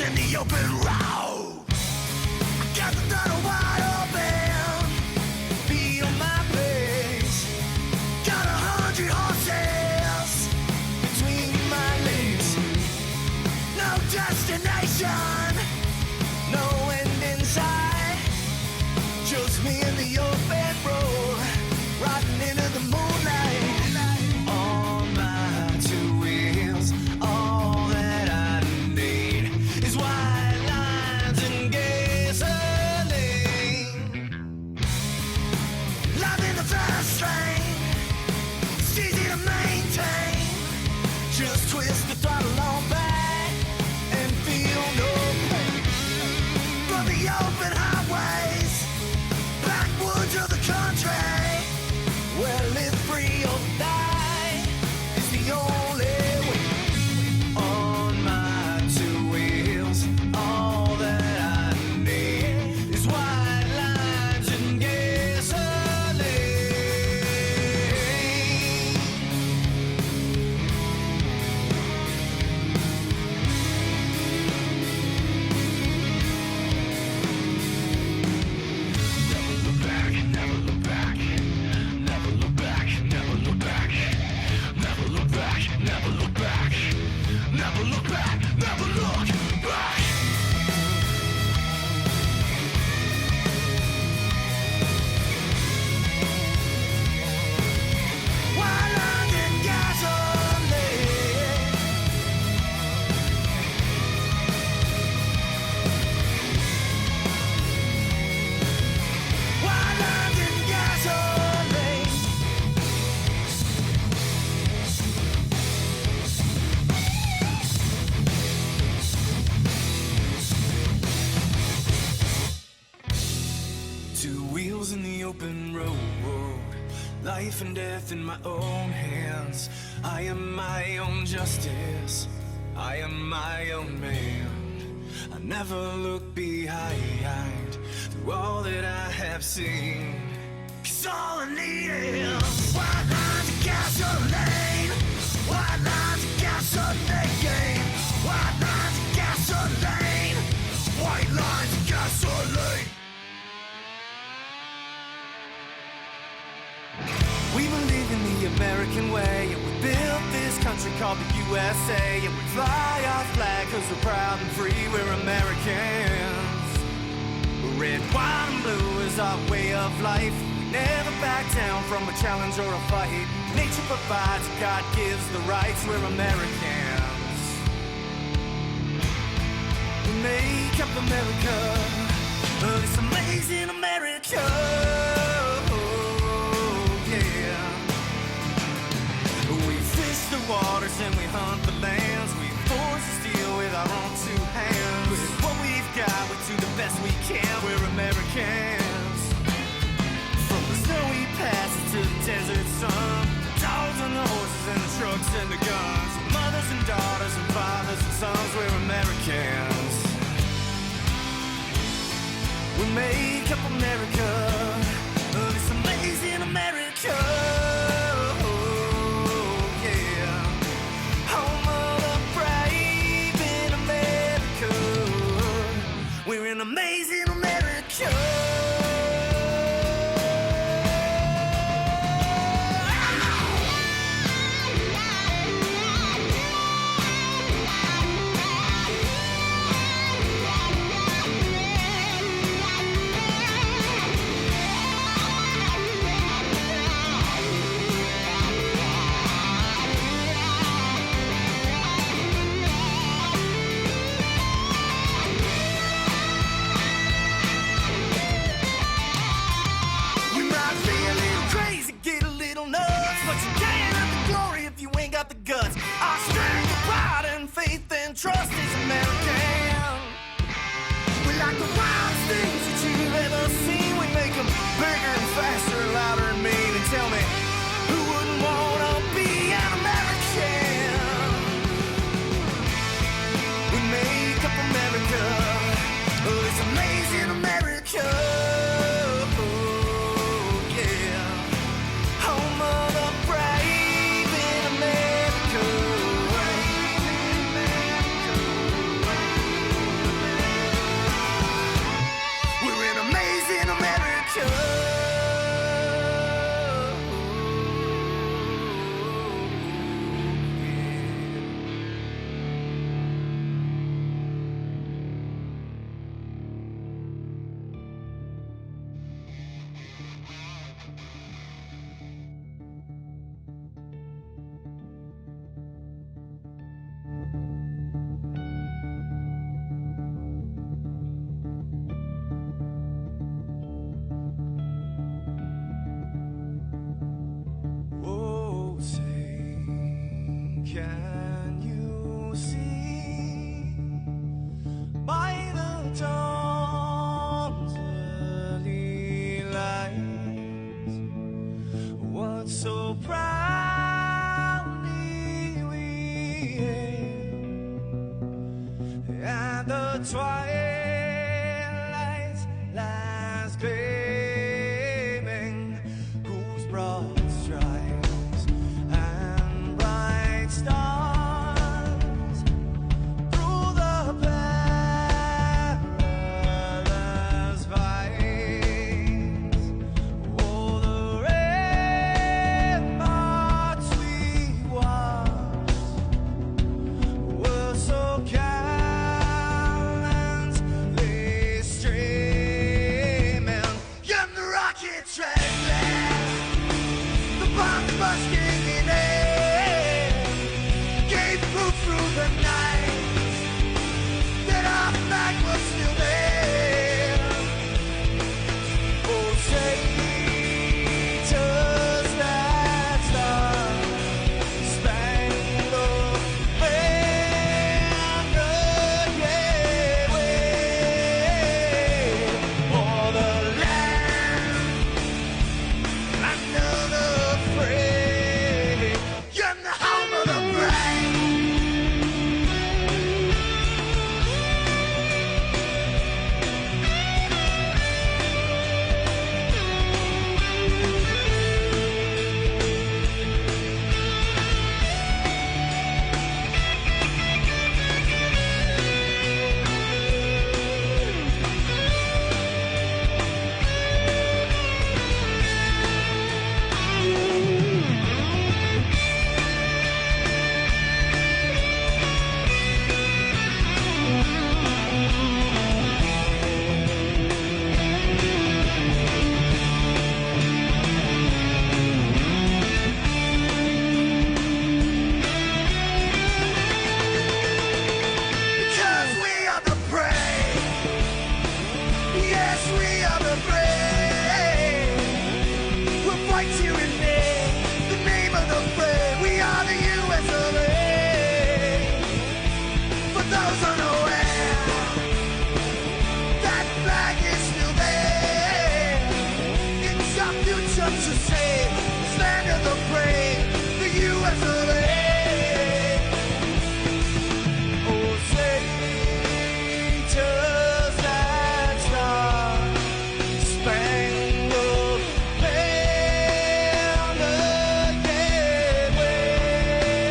in the open road. I got the throttle wide open, beat on my pace. Got 100 horses between my legs. No destination, no end in sight. Just me and the open road, riding into the moonlight. On my two wheels, all that I need is white lines and gasoline. Life in the fast lane, it's easy to maintain. Just twist the throttle on back and feel no pain. From the open highways, backwoods of the country, where live free or die is the only way. On my two wheels, all that I need is white lines and gasoline. Never look back, never look back, never look back, never look back, never look back, never look back, never look back, never look back. White lines and gasoline. White lines and gasoline. Two wheels in the open road, life and death in my own hands. I am my own justice, I am my own man. I never look behind through all that I have seen. 'Cause all I need is white lines of gasoline, white lines of gasoline, white lines of gasoline, white lines of gasoline. We believe in the American way, and we built this country called the USA, and we fly our flag 'cause we're proud and free, we're Americans. Red, white, and blue is our way of life. We never back down from a challenge or a fight. Nature provides, God gives the rights, we're Americans. We make up America, this amazing America. We fish the waters and we hunt the lands. We forge the steel with our own two hands. With what we've got, we do the best we can. We're Americans. From the snowy passes to the desert sun, dogs and the horses and the trucks and the guns, mothers and daughters and fathers and sons, we're Americans. We make up America, this amazing America. We're an amazing America. The guts, our strength, pride, and faith and trust is American. We like the wildest things that you've ever seen. We make them bigger and faster, louder and mean. And tell me, who wouldn't wanna be an American? We make up America, this amazing America. and the twilight lies gleaming, whose broad stripes and bright stars through the perilous fights. Oh, the ramparts we watched were so gallantly streaming, and the rockets ran fast, the bombs bursting in air, gave proof through the night that our flag was still there. Oh, say does that star-spangled banner yet wave o'er the land under the free, and the home of the brave. Because we are the brave. Yes, we are the brave. We'll fight to invade the name of the brave. We are the US of A. For those unaware, that flag is still there. It's our future to save. This land of the brave, the US of A. Oh, say does that star-spangled banner yet wave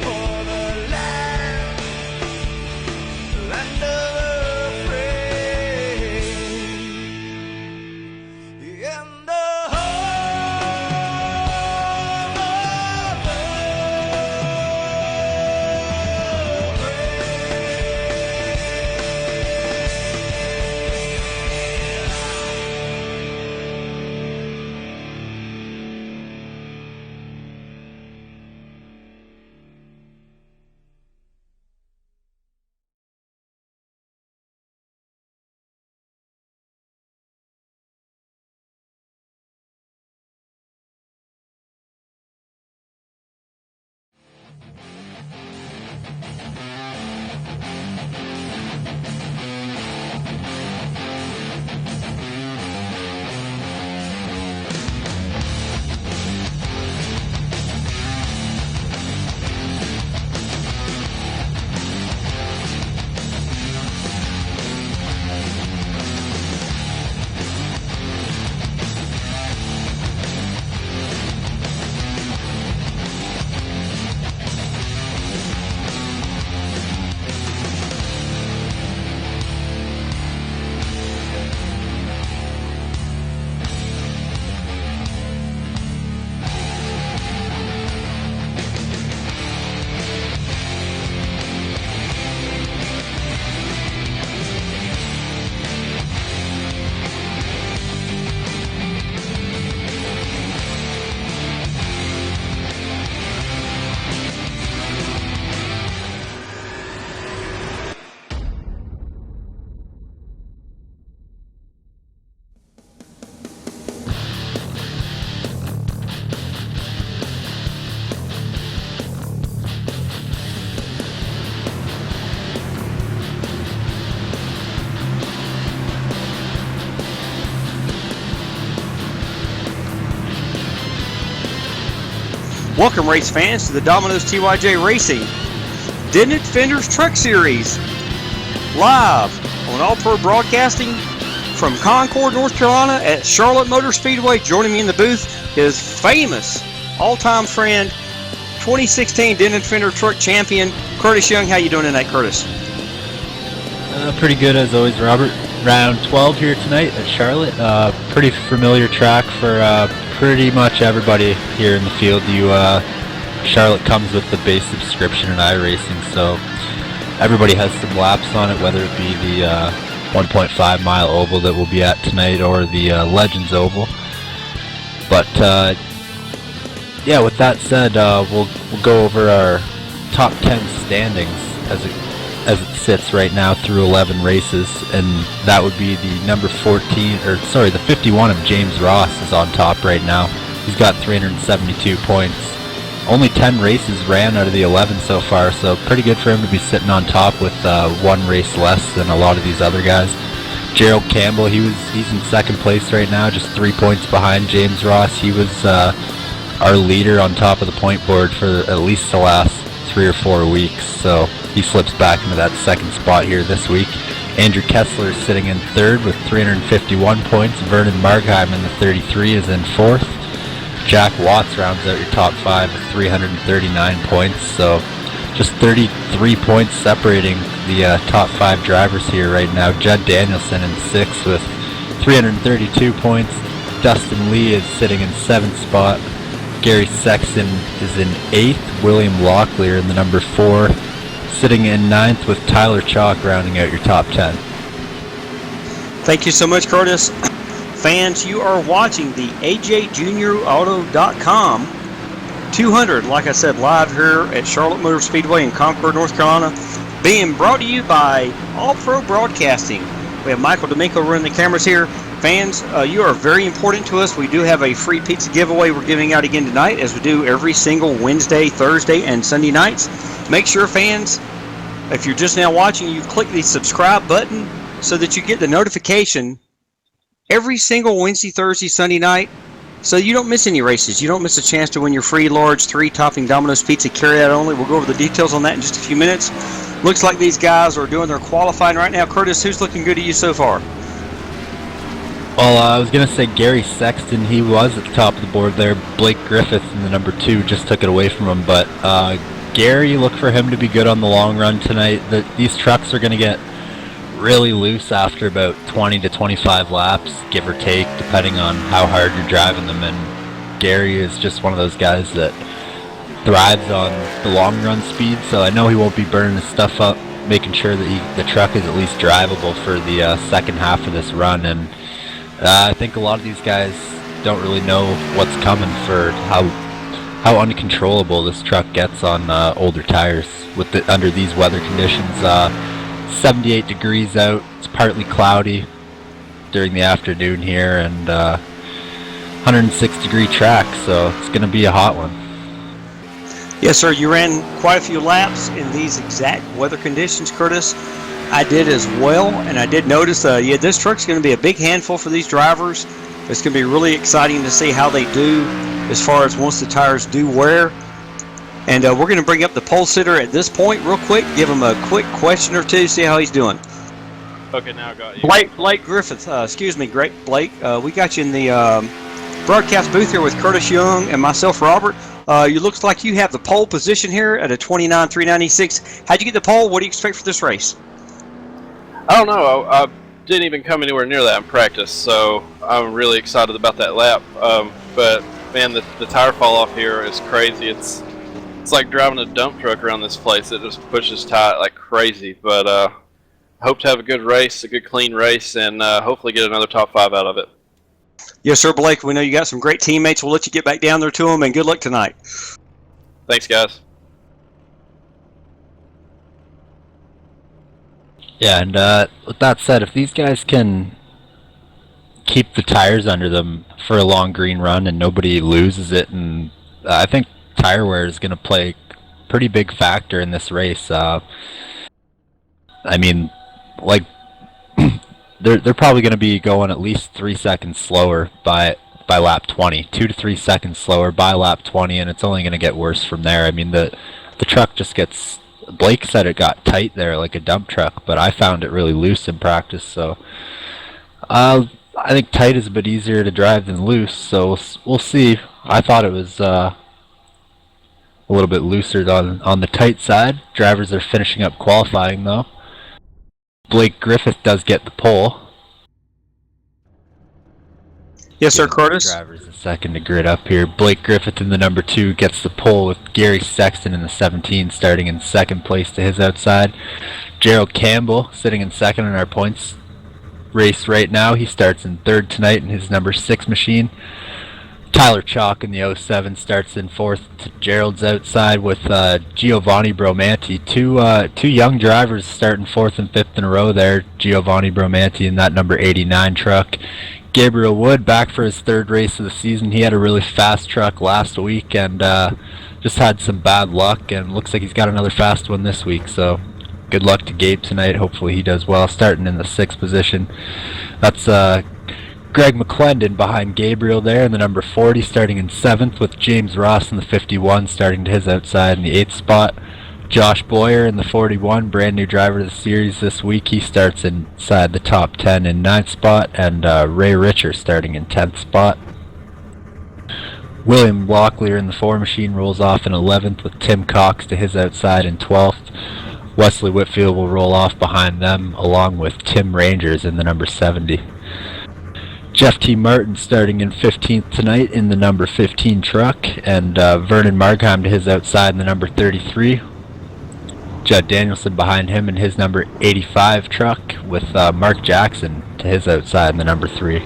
o'er the land of the free, and the home of the Welcome, race fans, to the Domino's TYJ Racing Didn't Fender's Truck Series, live on All Pro Broadcasting from Concord, North Carolina at Charlotte Motor Speedway. Joining me in the booth is famous all-time friend, 2016 Denton Fender Truck Champion, Curtis Young. How you doing tonight, Curtis? Pretty good as always, Robert. Round 12 here tonight at Charlotte. Pretty familiar track for pretty much everybody here in the field. Charlotte comes with the base subscription in iRacing, so everybody has some laps on it, whether it be the 1.5 mile oval that we'll be at tonight or the Legends Oval. But yeah, with that said, we'll go over our top 10 standings as it sits right now through 11 races, and that would be the number 51 of James Ross is on top right now. He's got 372 points. Only 10 races ran out of the 11 so far, so pretty good for him to be sitting on top with one race less than a lot of these other guys. Gerald Campbell, he's in second place right now, just 3 points behind James Ross. He was our leader on top of the point board for at least the last 3 or 4 weeks, so he slips back into that second spot here this week. Andrew Kessler is sitting in third with 351 points. Vernon Margheim in the 33 is in fourth. Jack Watts rounds out your top 5 with 339 points, so just 33 points separating the top 5 drivers here right now. Judd Danielson in 6th with 332 points. Dustin Lee is sitting in 7th spot. Gary Sexton is in 8th. William Locklear in the number 4, sitting in 9th with Tyler Chalk rounding out your top 10. Thank you so much, Curtis. Fans, you are watching the AJJuniorAuto.com 200, like I said, live here at Charlotte Motor Speedway in Concord, North Carolina, being brought to you by All Pro Broadcasting. We have Michael D'Amico running the cameras here. Fans, you are very important to us. We do have a free pizza giveaway we're giving out again tonight, as we do every single Wednesday, Thursday, and Sunday nights. Make sure, fans, if you're just now watching, you click the subscribe button so that you get the notification every single Wednesday, Thursday, Sunday night, so you don't miss any races. You don't miss a chance to win your free large 3-topping Domino's pizza carryout only. We'll go over the details on that in just a few minutes. Looks like these guys are doing their qualifying right now. Curtis, who's looking good to you so far? Well, I was going to say Gary Sexton. He was at the top of the board there. Blake Griffith in the number 2 just took it away from him. But Gary, look for him to be good on the long run tonight. These trucks are going to get really loose after about 20 to 25 laps, give or take, depending on how hard you're driving them. And Gary is just one of those guys that thrives on the long run speed, so I know he won't be burning his stuff up, making sure that the truck is at least drivable for the second half of this run. And I think a lot of these guys don't really know what's coming for how uncontrollable this truck gets on older tires under these weather conditions. 78 degrees out, it's partly cloudy during the afternoon here, and 106 degree track, so it's going to be a hot one. Yes, sir, you ran quite a few laps in these exact weather conditions, Curtis. I did as well, and I did notice this truck's going to be a big handful for these drivers. It's going to be really exciting to see how they do as far as once the tires do wear. And we're going to bring up the pole sitter at this point real quick, give him a quick question or two, see how he's doing. Okay, now I got you. Blake Griffith, excuse me, great Blake. We got you in the broadcast booth here with Curtis Young and myself, Robert. You looks like you have the pole position here at a 29.396. How'd you get the pole? What do you expect for this race? I don't know. I didn't even come anywhere near that in practice, so I'm really excited about that lap. But man, the tire fall off here is crazy. It's like driving a dump truck around this place. It just pushes tight like crazy. But I hope to have a good race, a good clean race, and hopefully get another top 5 out of it. Yes, sir, Blake. We know you got some great teammates. We'll let you get back down there to them, and good luck tonight. Thanks, guys. Yeah, and with that said, if these guys can keep the tires under them for a long green run and nobody loses it, and I think tire wear is going to play a pretty big factor in this race. I mean, like, they're probably going to be going at least 3 seconds slower by lap 20, 2 to 3 seconds slower by lap 20, and it's only going to get worse from there. I mean, the truck just gets Blake said it got tight there like a dump truck, but I found it really loose in practice. So I think tight is a bit easier to drive than loose. So we'll see. I thought it was a little bit looser on the tight side. Drivers are finishing up qualifying though. Blake Griffith does get the pole. Yes, sir, Curtis. Drivers a second to grid up here. Blake Griffith in the number 2 gets the pole with Gary Sexton in the 17 starting in second place to his outside. Gerald Campbell sitting in second in our points race right now. He starts in third tonight in his number 6 machine. Tyler Chalk in the 07 starts in fourth to Gerald's outside with Giovanni Bromanti. Two young drivers starting fourth and fifth in a row there. Giovanni Bromanti in that number 89 truck. Gabriel Wood back for his third race of the season. He had a really fast truck last week and just had some bad luck, and looks like he's got another fast one this week. So good luck to Gabe tonight. Hopefully he does well, starting in the 6th position. That's Greg McClendon behind Gabriel there in the number 40, starting in 7th, with James Ross in the 51 starting to his outside in the 8th spot. Josh Boyer in the 41, brand new driver of the series this week. He starts inside the top 10 in 9th spot, and Ray Richer starting in 10th spot. William Locklear in the 4 machine rolls off in 11th, with Tim Cox to his outside in 12th. Wesley Whitfield will roll off behind them, along with Tim Rangers in the number 70. Jeff T. Martin starting in 15th tonight in the number 15 truck, and Vernon Markheim to his outside in the number 33. Judd Danielson behind him in his number 85 truck, with Mark Jackson to his outside in the number 3.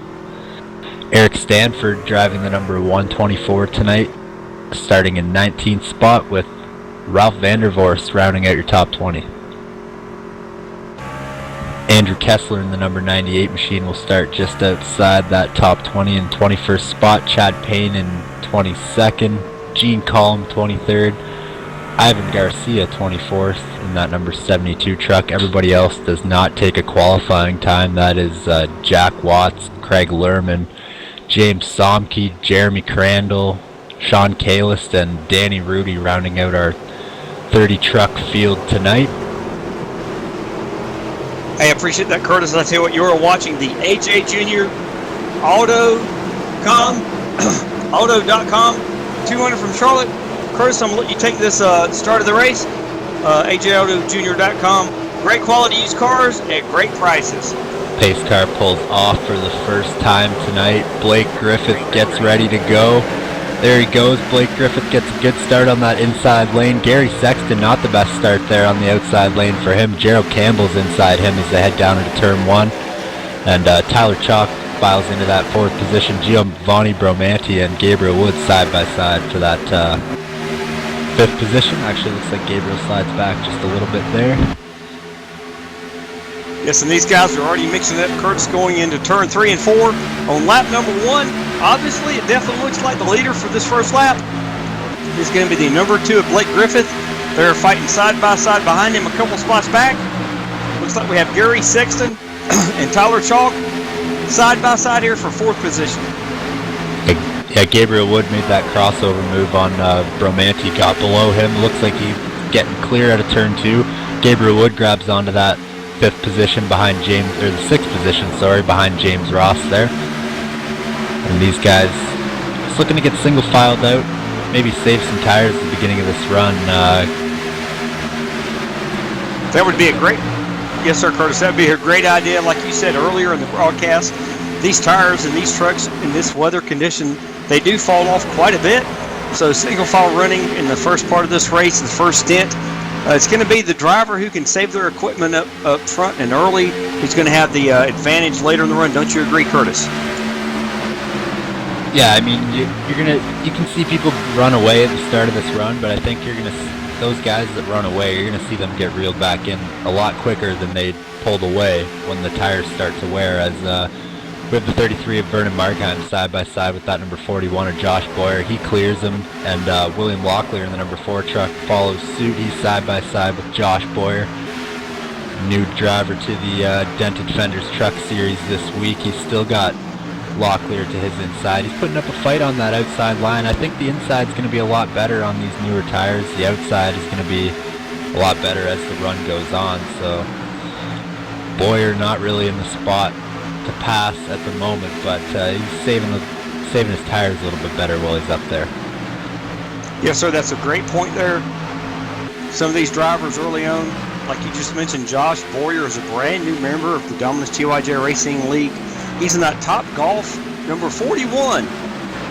Eric Stanford driving the number 124 tonight, starting in 19th spot, with Ralph Vandervorst rounding out your top 20. Andrew Kessler in the number 98 machine will start just outside that top 20 in 21st spot. Chad Payne in 22nd. Gene Collum 23rd. Ivan Garcia 24th in that number 72 truck. Everybody else does not take a qualifying time. That is Jack Watts, Craig Lerman, James Somke, Jeremy Crandall, Sean Kalist, and Danny Rudy rounding out our 30 truck field tonight. I appreciate that, Curtis. I tell you what, you are watching the AJ Junior Auto.com 200 from Charlotte. Curtis, I'm going to let you take this start of the race. AJAutoJunior.com. Great quality used cars at great prices. Pace car pulls off for the first time tonight. Blake Griffith gets ready to go. There he goes. Blake Griffith gets a good start on that inside lane. Gary Sexton, not the best start there on the outside lane for him. Gerald Campbell's inside him as they head down into turn 1. And Tyler Chalk files into that 4th position. Giovanni Bromanti and Gabriel Wood side by side for that 5th position. Actually looks like Gabriel slides back just a little bit there. Yes, and these guys are already mixing up. Curtis going into turn 3 and 4 on lap number 1. Obviously, it definitely looks like the leader for this first lap is going to be the number 2 of Blake Griffith. They're fighting side by side behind him, a couple spots back. Looks like we have Gary Sexton and Tyler Chalk side by side here for 4th position. Yeah, Gabriel Wood made that crossover move on Bromanti, got below him. Looks like he's getting clear out of turn 2. Gabriel Wood grabs onto that 5th position behind James, or the 6th position, sorry, behind James Ross there. And these guys just looking to get single filed out, maybe save some tires at the beginning of this run. That would be a great, yes sir, Curtis, that would be a great idea. Like you said earlier in the broadcast, these tires and these trucks in this weather condition, they do fall off quite a bit. So single file running in the first part of this race, the first stint, it's going to be the driver who can save their equipment up front and early who's going to have the advantage later in the run. Don't you agree, Curtis? Yeah, I mean, you can see people run away at the start of this run, but I think those guys that run away, you're gonna see them get reeled back in a lot quicker than they pulled away when the tires start to wear. As we have the 33 of Vernon Markheim side by side with that number 41 of Josh Boyer. He clears him, and William Locklear in the number 4 truck follows suit. He's side by side with Josh Boyer, new driver to the Dented Fenders Truck Series this week. He's still got Locklear to his inside. He's putting up a fight on that outside line. I think the inside's going to be a lot better on these newer tires. The outside is going to be a lot better as the run goes on. So Boyer not really in the spot to pass at the moment, but he's saving his tires a little bit better while he's up there. Yes, sir, that's a great point there. Some of these drivers early on, like you just mentioned, Josh Boyer is a brand new member of the Dominus TYJ Racing League. He's in that Top Golf number 41.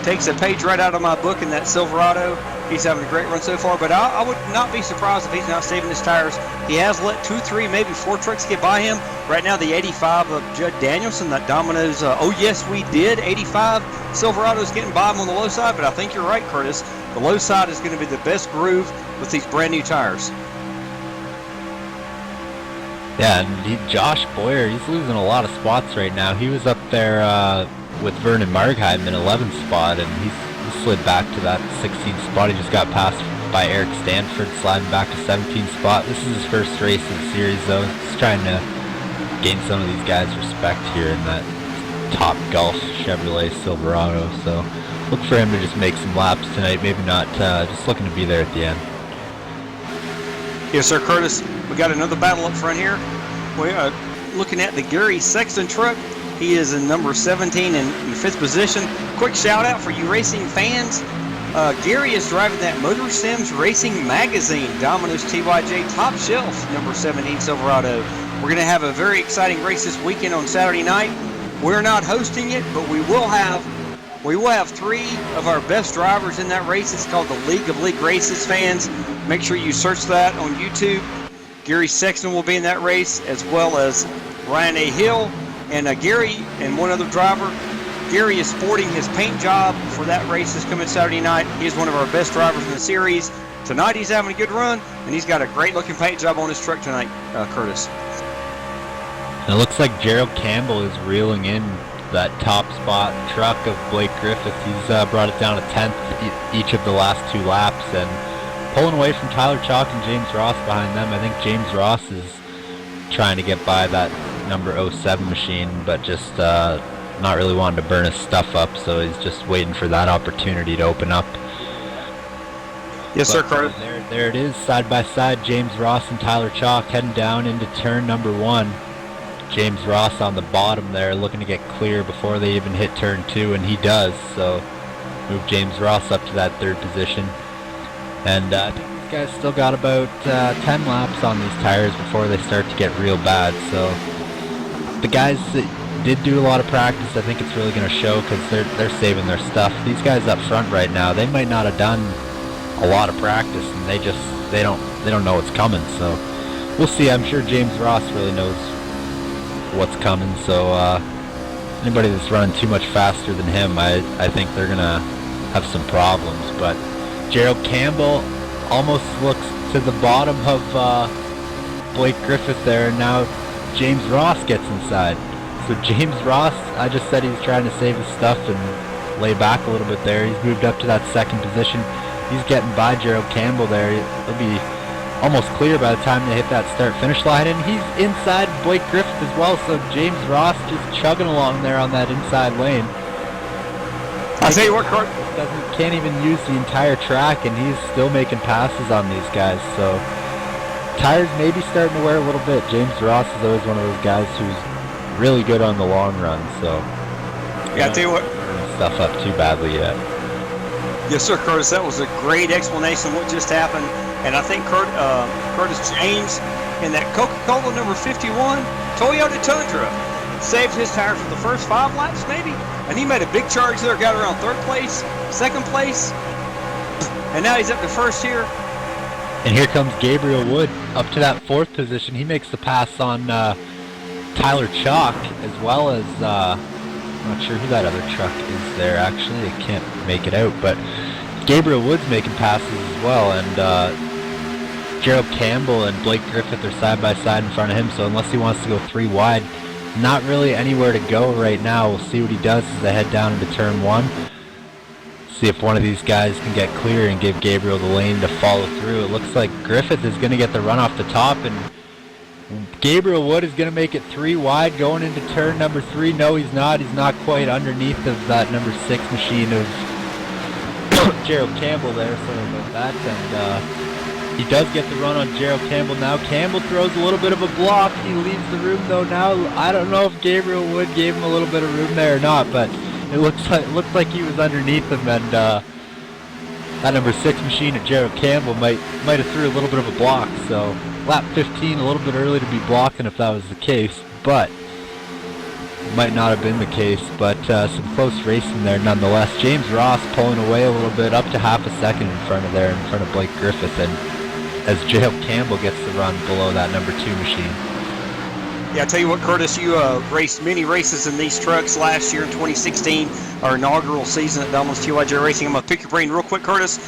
Takes a page right out of my book in that Silverado. He's having a great run so far, but I would not be surprised if he's not saving his tires. He has let 2, 3, maybe 4 trucks get by him. Right now, the 85 of Judd Danielson, that Domino's, oh yes, we did, 85 Silverado's getting by him on the low side, but I think you're right, Curtis. The low side is going to be the best groove with these brand new tires. Yeah, and Josh Boyer, he's losing a lot of spots right now. He was up there with Vernon Margheim in 11th spot, and he slid back to that 16th spot. He just got passed by Eric Stanford, sliding back to 17th spot. This is his first race of the series, though. He's trying to gain some of these guys' respect here in that Top Golf Chevrolet Silverado. So look for him to just make some laps tonight. Maybe not just looking to be there at the end. Yes, sir, Curtis. We got another battle up front here. We are looking at the Gary Sexton truck. He is in number 17 in 5th position. Quick shout out for you racing fans. Gary is driving that Motor Sims Racing Magazine Domino's TYJ Top Shelf number 17 Silverado. We're going to have a very exciting race this weekend on Saturday night. We're not hosting it, but we will have 3 of our best drivers in that race. It's called the League of League Races, fans. Make sure you search that on YouTube. Gary Sexton will be in that race, as well as Ryan A. Hill and Gary and one other driver. Gary is sporting his paint job for that race this coming Saturday night. He's one of our best drivers in the series. Tonight he's having a good run, and he's got a great looking paint job on his truck tonight, Curtis. And it looks like Gerald Campbell is reeling in that top spot truck of Blake Griffith. He's brought it down to 10th each of the last 2 laps, and pulling away from Tyler Chalk and James Ross behind them. I think James Ross is trying to get by that number 07 machine, but just not really wanting to burn his stuff up, so he's just waiting for that opportunity to open up. Yes, sir, Curtis. There it is, side by side, James Ross and Tyler Chalk heading down into turn number 1. James Ross on the bottom there, looking to get clear before they even hit turn 2, and he does, so move James Ross up to that 3rd position. And I think these guys still got about 10 laps on these tires before they start to get real bad, so the guys that did do a lot of practice, I think it's really going to show, because they're saving their stuff. These guys up front right now, they might not have done a lot of practice, and they don't know what's coming, so we'll see. I'm sure James Ross really knows what's coming, so anybody that's running too much faster than him, I think they're gonna have some problems. But Gerald Campbell almost looks to the bottom of Blake Griffith there, and now James Ross gets inside. So James Ross, I just said he's trying to save his stuff and lay back a little bit there. He's moved up to that 2nd position. He's getting by Gerald Campbell there. He'll be almost clear by the time they hit that start-finish line, and he's inside Blake Griffith as well, so James Ross just chugging along there on that inside lane. I'll tell you what, Can't even use the entire track, and he's still making passes on these guys, so tires may be starting to wear a little bit. James Ross is always one of those guys who's really good on the long run, so yeah, I'll tell you what, stuff up too badly yet. Yes, sir, Curtis. That was a great explanation of what just happened. And I think Curtis James in that Coca-Cola number 51 Toyota Tundra saved his tires for the first 5 laps, maybe. And he made a big charge there, got around 3rd place, 2nd place, and now he's up to 1st here. And here comes Gabriel Wood up to that 4th position. He makes the pass on Tyler Chalk, as well as I'm not sure who that other truck is there, actually. I can't make it out, but Gabriel Wood's making passes as well, and Gerald Campbell and Blake Griffith are side by side in front of him, so unless he wants to go 3 wide, not really anywhere to go right now. We'll see what he does as they head down into turn 1. See if one of these guys can get clear and give Gabriel the lane to follow through. It looks like Griffith is going to get the run off the top, and Gabriel Wood is going to make it 3 wide going into turn number 3. No, he's not. He's not quite underneath of that number 6 machine of Gerald Campbell there, sorry about that. And He does get the run on Gerald Campbell now. Campbell throws a little bit of a block. He leaves the room though now. I don't know if Gabriel Wood gave him a little bit of room there or not, but it looked like he was underneath him, and that number 6 machine at Gerald Campbell might have threw a little bit of a block. So lap 15, a little bit early to be blocking if that was the case, but might not have been the case. But some close racing there nonetheless. James Ross pulling away a little bit, up to half a second in front of Blake Griffith, and as Gerald Campbell gets the run below that number 2 machine. Yeah, I tell you what, Curtis, you raced many races in these trucks last year in 2016, our inaugural season at Domino's TYJ Racing. I'm going to pick your brain real quick, Curtis.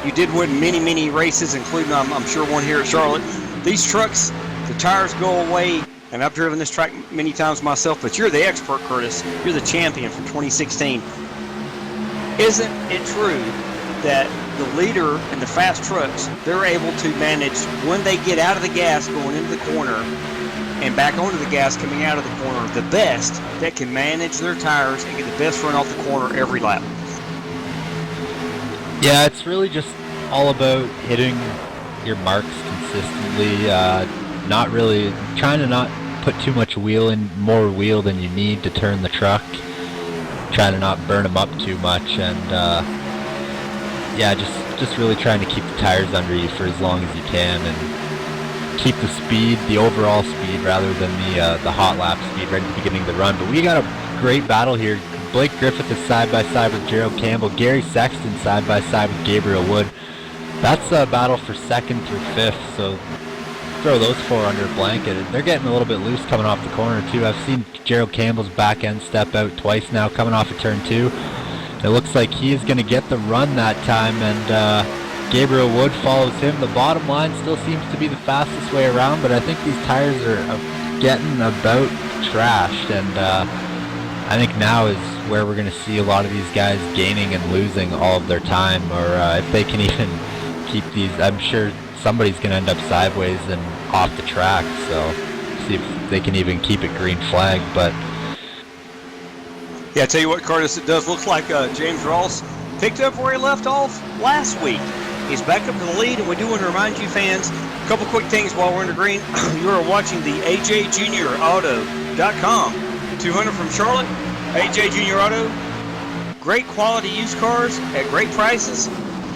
You did win many races, including, I'm sure, one here at Charlotte. These trucks, the tires go away, and I've driven this track many times myself, but you're the expert, Curtis. You're the champion for 2016. Isn't it true that the leader in the fast trucks, they're able to manage when they get out of the gas going into the corner and back onto the gas coming out of the corner, the best that can manage their tires and get the best run off the corner every lap? Yeah, it's really just all about hitting your marks consistently, not really trying to not put too much more wheel than you need to turn the truck, trying to not burn them up too much, and yeah, just really trying to keep the tires under you for as long as you can, and keep the speed, the overall speed, rather than the hot lap speed right at the beginning of the run. But we got a great battle here. Blake Griffith is side by side with Gerald Campbell. Gary Sexton side by side with Gabriel Wood. That's a battle for 2nd through 5th. So throw those 4 under a blanket. They're getting a little bit loose coming off the corner too. I've seen Gerald Campbell's back end step out twice now coming off of turn 2. It looks like he is going to get the run that time, and Gabriel Wood follows him. The bottom line still seems to be the fastest way around, but I think these tires are getting about trashed, and I think now is where we're going to see a lot of these guys gaining and losing all of their time, or if they can even keep these. I'm sure somebody's going to end up sideways and off the track, so see if they can even keep it green flag. But yeah, I tell you what, Curtis, it does look like James Ross picked up where he left off last week. He's back up to the lead, and we do want to remind you fans a couple quick things while we're in the green. You are watching the AJJuniorAuto.com 200 from Charlotte. AJ Junior Auto, great quality used cars at great prices.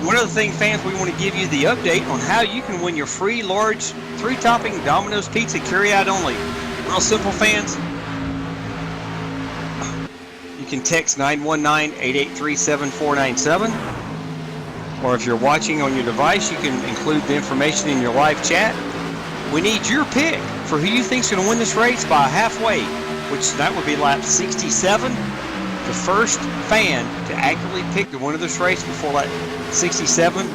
One other thing, fans, we want to give you the update on how you can win your free large 3-topping Domino's pizza carry-out only. Real simple, fans. You can text 919-883-7497, or if you're watching on your device, you can include the information in your live chat. We need your pick for who you think is going to win this race by halfway, which that would be lap 67. The first fan to accurately pick the winner of this race before lap 67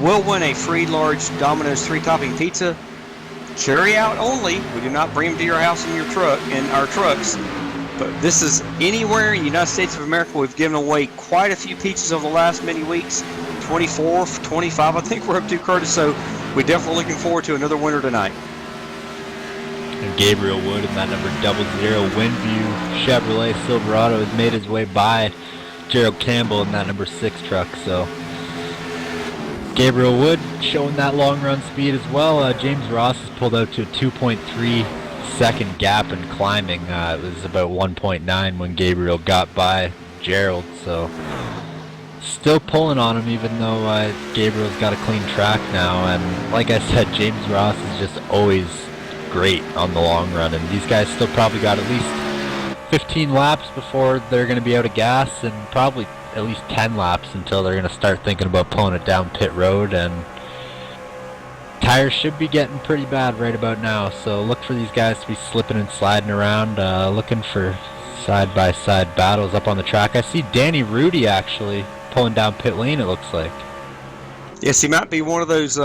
will win a free large Domino's 3-topping pizza, carry-out only. We do not bring them to your house in your truck, in our trucks. But this is anywhere in the United States of America. We've given away quite a few pizzas over the last many weeks. 24, 25, I think we're up to, Curtis. So we're definitely looking forward to another winner tonight. And Gabriel Wood in that number 00 Windview Chevrolet Silverado has made his way by Gerald Campbell in that number 6 truck. So Gabriel Wood showing that long run speed as well. James Ross has pulled out to a 2.3 second gap and climbing. It was about 1.9 when Gabriel got by Gerald, so still pulling on him, even though Gabriel's got a clean track now. And like I said, James Ross is just always great on the long run, and these guys still probably got at least 15 laps before they're going to be out of gas, and probably at least 10 laps until they're going to start thinking about pulling it down pit road. And tires should be getting pretty bad right about now, so look for these guys to be slipping and sliding around, looking for side-by-side battles up on the track. I see Danny Rudy actually pulling down pit lane, it looks like. Yes, he might be one of those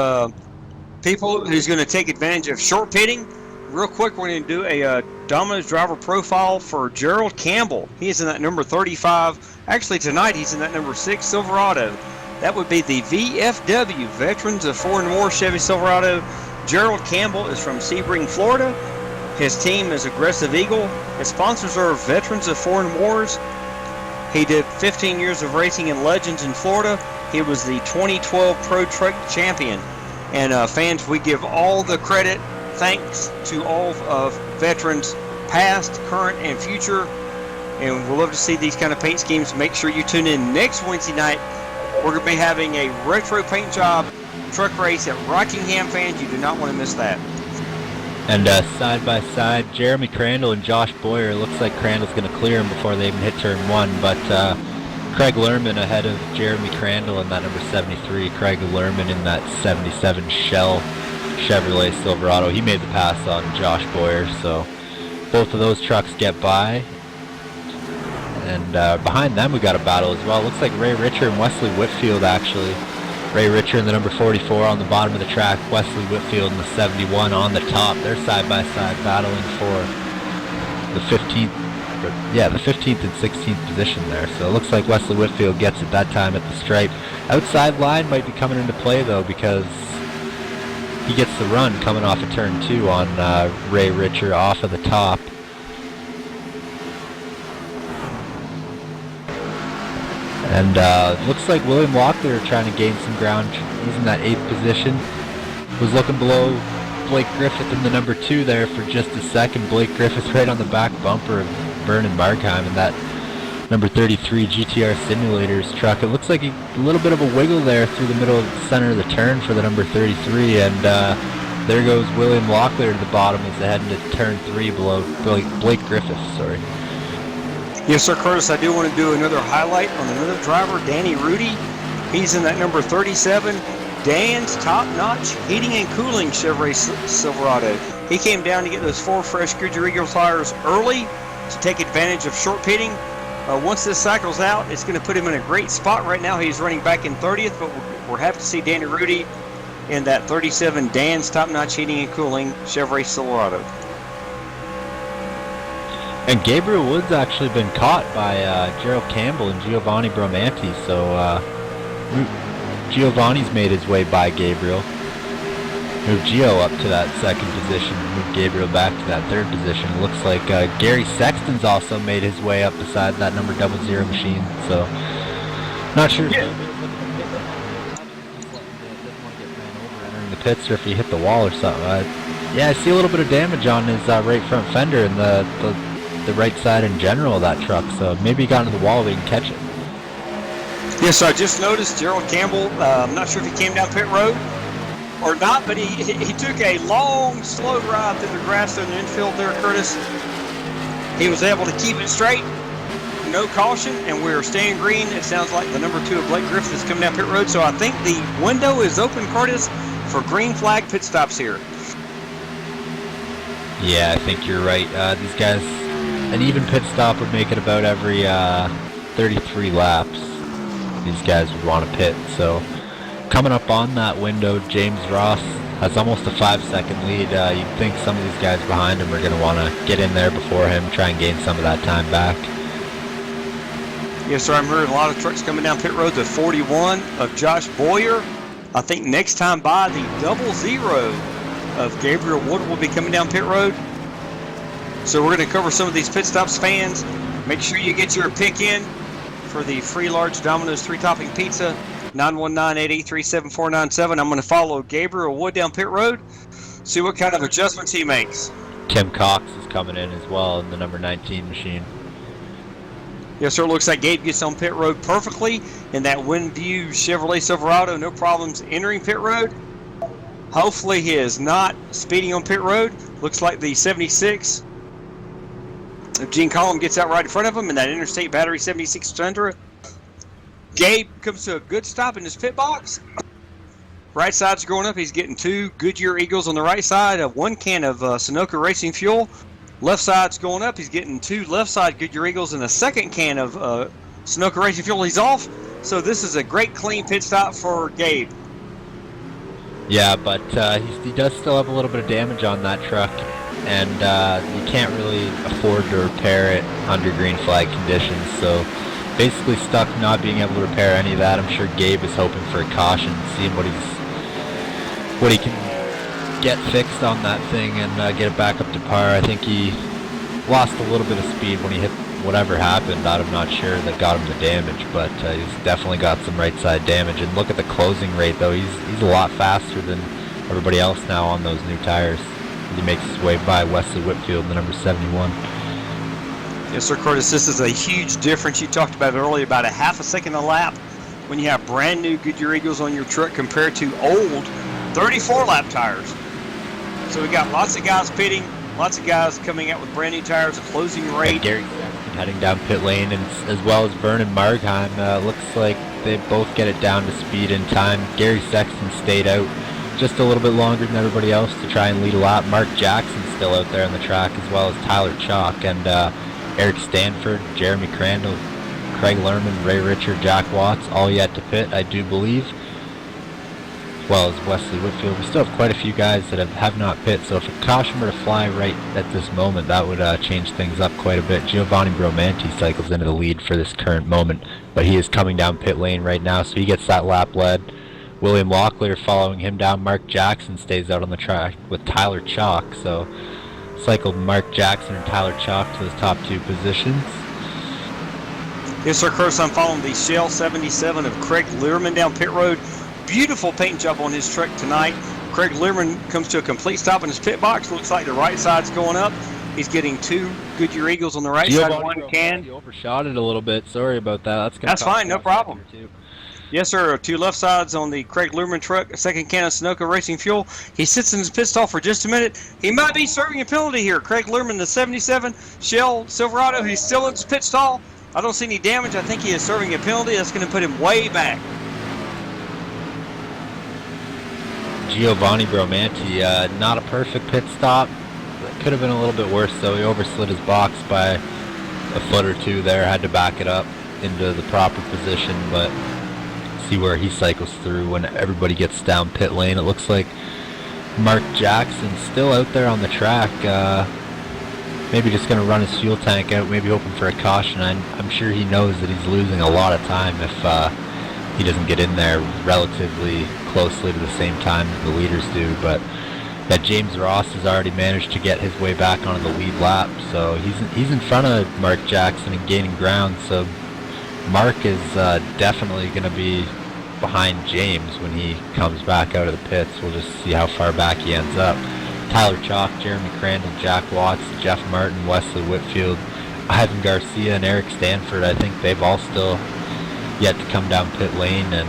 people who's going to take advantage of short pitting. Real quick, we're going to do a Domino's driver profile for Gerald Campbell. He is in that number 35. Actually, tonight he's in that number 6 Silverado. That would be the VFW, Veterans of Foreign War Chevy Silverado. Gerald Campbell is from Sebring, Florida. His team is Aggressive Eagle. His sponsors are Veterans of Foreign Wars. He did 15 years of racing in Legends in Florida. He was the 2012 Pro Truck Champion. And fans, we give all the credit, thanks to all of veterans, past, current, and future. And we'll love to see these kind of paint schemes. Make sure you tune in next Wednesday night. We're going to be having a retro paint job truck race at Rockingham, fans. You do not want to miss that. And side by side, Jeremy Crandall and Josh Boyer. Looks like Crandall's going to clear him before they even hit turn 1, but Craig Lerman ahead of Jeremy Crandall in that number 73. Craig Lerman in that 77 Shell Chevrolet Silverado. He made the pass on Josh Boyer, so both of those trucks get by. And behind them we got a battle as well. Looks like Ray Richer and Wesley Whitfield actually. Ray Richer in the number 44 on the bottom of the track, Wesley Whitfield in the 71 on the top. They're side by side battling for the 15th, the 15th and 16th position there. So it looks like Wesley Whitfield gets it that time at the stripe. Outside line might be coming into play though, because he gets the run coming off of turn 2 on Ray Richer off of the top. And looks like William Locklear trying to gain some ground. He's in that 8th position. Was looking below Blake Griffith in the number 2 there for just a second. Blake Griffith right on the back bumper of Vernon Markheim in that number 33 GTR Simulators truck. It looks like a little bit of a wiggle there through the middle of the center of the turn for the number 33. And there goes William Locklear to the bottom as they head into turn 3 below Blake Griffith. Sorry. Yes, sir, Curtis. I do want to do another highlight on another driver, Danny Rudy. He's in that number 37, Dan's top-notch heating and cooling Chevrolet Silverado. He came down to get those 4 fresh Goodyear Eagle tires early to take advantage of short pitting. Once this cycles out, it's going to put him in a great spot. Right now, he's running back in 30th, but we're happy to see Danny Rudy in that 37, Dan's top-notch heating and cooling Chevrolet Silverado. And Gabriel Wood's actually been caught by Gerald Campbell and Giovanni Bromanti, so Giovanni's made his way by Gabriel. Moved Gio up to that 2nd position, moved Gabriel back to that 3rd position. Looks like Gary Sexton's also made his way up beside that number 00 machine, so not sure. Yeah. Entering the pits, or if he hit the wall or something. Yeah, I see a little bit of damage on his right front fender and the right side in general of that truck, so maybe he got into the wall, we can catch it. Yes, so I just noticed Gerald Campbell, I'm not sure if he came down pit road or not, but he took a long, slow ride through the grass in the infield there, Curtis. He was able to keep it straight, no caution, and we're staying green. It sounds like the number 2 of Blake Griffith is coming down pit road, so I think the window is open, Curtis, for green flag pit stops here. Yeah, I think you're right. These guys, an even pit stop would make it about every 33 laps. These guys would want to pit. So coming up on that window, James Ross has almost a 5-second lead. You'd think some of these guys behind him are going to want to get in there before him, try and gain some of that time back. Yes, sir. I'm hearing a lot of trucks coming down pit road. The 41 of Josh Boyer. I think next time by, the 00 of Gabriel Wood will be coming down pit road. So we're going to cover some of these pit stops, fans. Make sure you get your pick in for the free large Domino's 3-topping pizza, 919-883-7497. I'm going to follow Gabriel Wood down pit road, see what kind of adjustments he makes. Tim Cox is coming in as well in the number 19 machine. Yes, sir. Looks like Gabe gets on pit road perfectly in that Windview Chevrolet Silverado. No problems entering pit road. Hopefully he is not speeding on pit road. Looks like the 76 Gene Collum gets out right in front of him in that Interstate Battery 76 Tundra. Gabe comes to a good stop in his pit box. Right side's going up. He's getting 2 Goodyear Eagles on the right side, 1 can of Sunoco Racing Fuel. Left side's going up. He's getting 2 left side Goodyear Eagles and a 2nd can of Sunoco Racing Fuel. He's off. So this is a great clean pit stop for Gabe. Yeah, but he does still have a little bit of damage on that truck, and you can't really afford to repair it under green flag conditions, so basically stuck not being able to repair any of that. I'm sure Gabe is hoping for a caution, seeing what he can get fixed on that thing and get it back up to par. I think he lost a little bit of speed when he hit whatever happened. I'm not sure that got him the damage, but he's definitely got some right side damage. And look at the closing rate though. He's a lot faster than everybody else now on those new tires. He makes his way by Wesley Whitfield, the number 71. Yes, sir, Curtis. This is a huge difference. You talked about it earlier, about a half a second a lap when you have brand new Goodyear Eagles on your truck compared to old 34-lap tires. So we got lots of guys pitting, lots of guys coming out with brand new tires, a closing rate. Gary heading down pit lane, and as well as Vernon Margheim. Looks like they both get it down to speed in time. Gary Sexton stayed out just a little bit longer than everybody else to try and lead a lap. Mark Jackson's still out there on the track, as well as Tyler Chalk and Eric Stanford, Jeremy Crandall, Craig Lerman, Ray Richard, Jack Watts, all yet to pit, I do believe, as well as Wesley Whitfield. We still have quite a few guys that have not pit, so if a caution were to fly right at this moment, that would change things up quite a bit. Giovanni Bromanti cycles into the lead for this current moment, but he is coming down pit lane right now, so he gets that lap led. William Locklear following him down. Mark Jackson stays out on the track with Tyler Chalk, so cycled Mark Jackson and Tyler Chalk to the top two positions. Yes, sir, Curtis. I'm following the Shell 77 of Craig Learman down pit road. Beautiful paint job on his truck tonight. Craig Learman comes to a complete stop in his pit box. Looks like the right side's going up. He's getting two Goodyear Eagles on the right side. One can. You overshot it a little bit. Sorry about that. That's fine. No problem. Yes, sir. Two left sides on the Craig Learman truck. A second can of Sunoco Racing Fuel. He sits in his pit stall for just a minute. He might be serving a penalty here. Craig Learman, the 77 Shell Silverado. He's still in his pit stall. I don't see any damage. I think he is serving a penalty. That's going to put him way back. Giovanni Bromanti, not a perfect pit stop. It could have been a little bit worse, though. He overslid his box by a foot or two there. Had to back it up into the proper position, but see where he cycles through when everybody gets down pit lane. It looks like Mark Jackson's still out there on the track. Maybe just going to run his fuel tank out, maybe hoping for a caution. I'm sure he knows that he's losing a lot of time if he doesn't get in there relatively closely to the same time that the leaders do. But that James Ross has already managed to get his way back onto the lead lap, so he's in front of Mark Jackson and gaining ground. So Mark is definitely going to be behind James when he comes back out of the pits. We'll just see how far back he ends up. Tyler Chalk, Jeremy Crandall, Jack Watts, Jeff Martin, Wesley Whitfield, Ivan Garcia, and Eric Stanford. I think they've all still yet to come down pit lane, and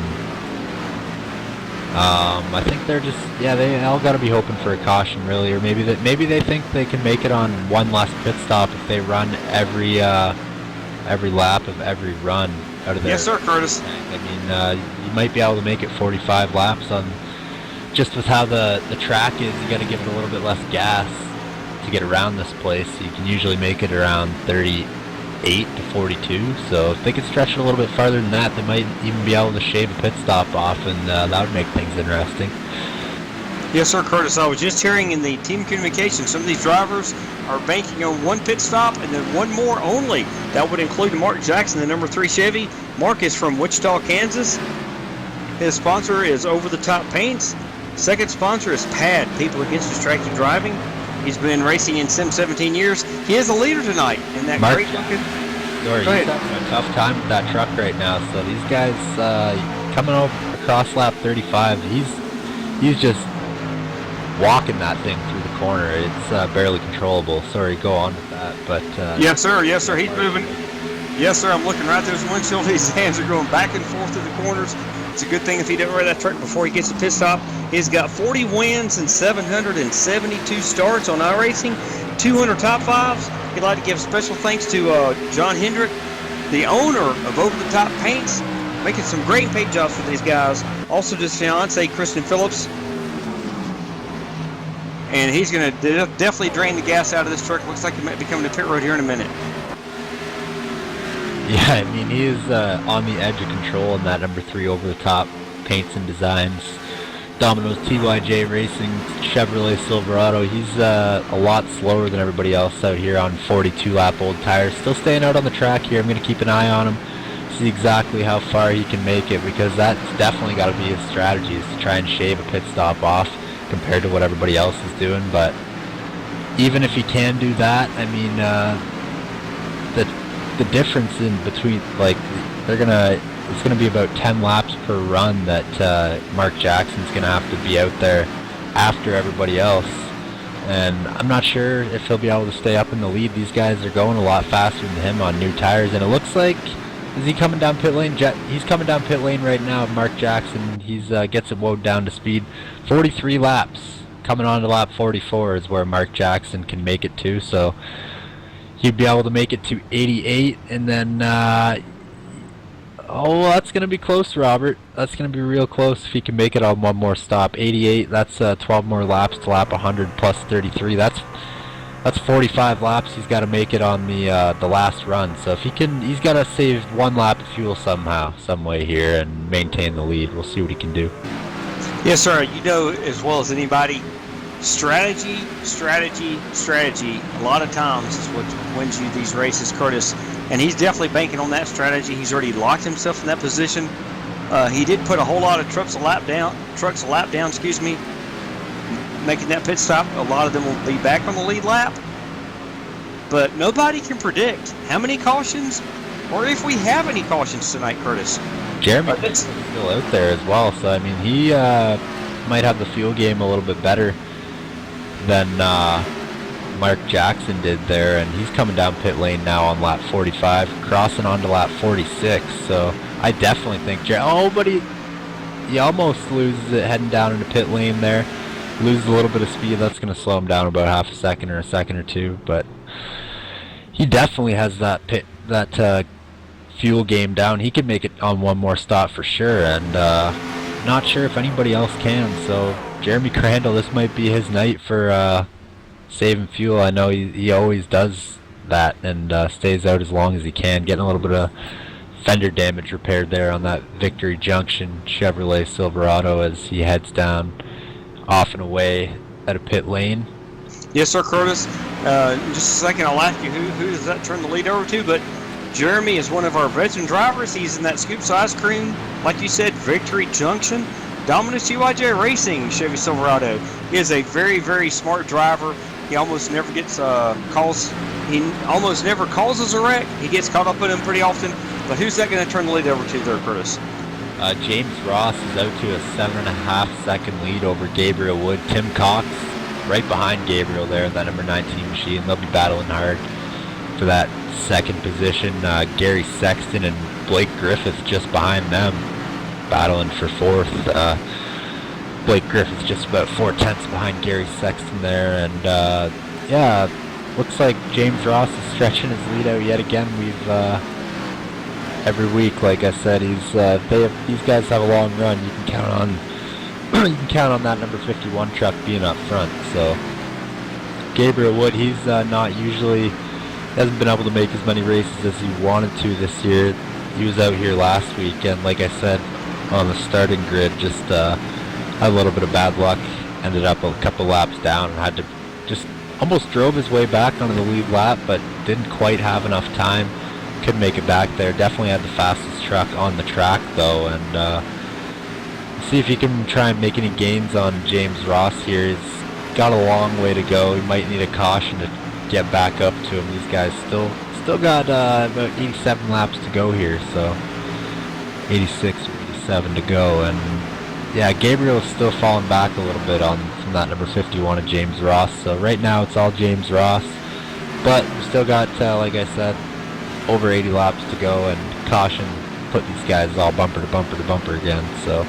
I think they're just, they all got to be hoping for a caution, really, or maybe they think they can make it on one last pit stop if they run every lap of every run out of there. Yes, sir, Curtis. I mean, you might be able to make it 45 laps on. Just with how the track is, you got to give it a little bit less gas to get around this place. So you can usually make it around 38 to 42. So if they could stretch it a little bit farther than that, they might even be able to shave a pit stop off, and that would make things interesting. Yes, sir, Curtis. I was just hearing in the team communication, some of these drivers are banking on one pit stop and then one more only. That would include Mark Jackson, the number 3 Chevy. Mark is from Wichita, Kansas. His sponsor is Over the Top Paints. Second sponsor is PAD, People Against Distracted Driving. He's been racing in Sim 17 years. He is a leader tonight in that Mark, great looking. Sorry, he's having a tough time with that truck right now. So these guys coming over across lap 35, he's just walking that thing through the corner. It's barely controllable. Sorry, go on with that. But yes, sir. Yes, sir. He's moving. Yes, sir. I'm looking right through his windshield. His hands are going back and forth through the corners. It's a good thing if he didn't wear that truck before he gets to pit stop. He's got 40 wins and 772 starts on iRacing, 200 top fives. He'd like to give special thanks to John Hendrick, the owner of Over the Top Paints, making some great paint jobs for these guys. Also to his fiance, Kristen Phillips. And he's going to definitely drain the gas out of this truck. Looks like he might be coming to pit road here in a minute. Yeah, I mean, he is on the edge of control in that number 3 Over the Top Paints and Designs Domino's TYJ Racing Chevrolet Silverado. He's a lot slower than everybody else out here on 42-lap old tires. Still staying out on the track here. I'm going to keep an eye on him, see exactly how far he can make it, because that's definitely got to be his strategy, is to try and shave a pit stop off compared to what everybody else is doing. But even if he can do that, I mean, the difference in between, like, it's gonna be about 10 laps per run that Mark Jackson's gonna have to be out there after everybody else. And I'm not sure if he'll be able to stay up in the lead. These guys are going a lot faster than him on new tires, and it looks like, is he coming down pit lane? He's coming down pit lane right now. Mark Jackson, he's gets it woed down to speed. 43 laps. Coming on to lap 44 is where Mark Jackson can make it to, so he'd be able to make it to 88, and then oh, that's going to be close, Robert. That's going to be real close if he can make it on one more stop. 88, that's 12 more laps to lap 100 plus 33. That's 45 laps he's got to make it on the last run. So if he can, he's got to save 1 lap of fuel somehow, some way here, and maintain the lead. We'll see what he can do. Yes, sir. You know as well as anybody, strategy, strategy, strategy. A lot of times is what wins you these races, Curtis. And he's definitely banking on that strategy. He's already locked himself in that position. He did put a whole lot of trucks a lap down, making that pit stop. A lot of them will be back on the lead lap. But nobody can predict how many cautions or if we have any cautions tonight, Curtis. Jeremy is still out there as well, so I mean he might have the fuel game a little bit better than Mark Jackson did there, and he's coming down pit lane now on lap 45, crossing onto lap 46. So I definitely think but he almost loses it heading down into pit lane there, loses a little bit of speed. That's going to slow him down about half a second or a second or two, but he definitely has that fuel game down. He can make it on one more stop for sure, and not sure if anybody else can. So Jeremy Crandall, this might be his night for saving fuel. I know he always does that and stays out as long as he can, getting a little bit of fender damage repaired there on that Victory Junction Chevrolet Silverado as he heads down off and away at a pit lane. Yes, sir, Curtis. In just a second, I'll ask you who does that turn the lead over to, but Jeremy is one of our veteran drivers. He's in that Scoops Ice Cream, like you said, Victory Junction. Dominus UIJ Racing Chevy Silverado. He is a very, very smart driver. He almost never gets calls. He almost never causes a wreck. He gets caught up in them pretty often. But who's that going to turn the lead over to there, Curtis? James Ross is out to a 7.5 second lead over Gabriel Wood. Tim Cox right behind Gabriel there in that number 19 machine. They'll be battling hard for that second position. Gary Sexton and Blake Griffith just behind them, battling for fourth. Blake Griffith's just about 4/10 behind Gary Sexton there, and yeah, looks like James Ross is stretching his lead out yet again. We've every week, like I said, these guys have a long run. You can count on that number 51 truck being up front. So Gabriel Wood, he's hasn't been able to make as many races as he wanted to this year. He was out here last week, and like I said, on the starting grid, just had a little bit of bad luck. Ended up a couple laps down and had to just almost drove his way back onto the lead lap, but didn't quite have enough time. Couldn't make it back there. Definitely had the fastest truck on the track though, and see if he can try and make any gains on James Ross here. He's got a long way to go. He might need a caution to get back up to him. These guys still got about 87 laps to go here, so 86 or 87 to go, and yeah, Gabriel's still falling back a little bit from that number 51 of James Ross. So right now it's all James Ross, but we still got, like I said, over 80 laps to go, and caution put these guys all bumper to bumper to bumper again. So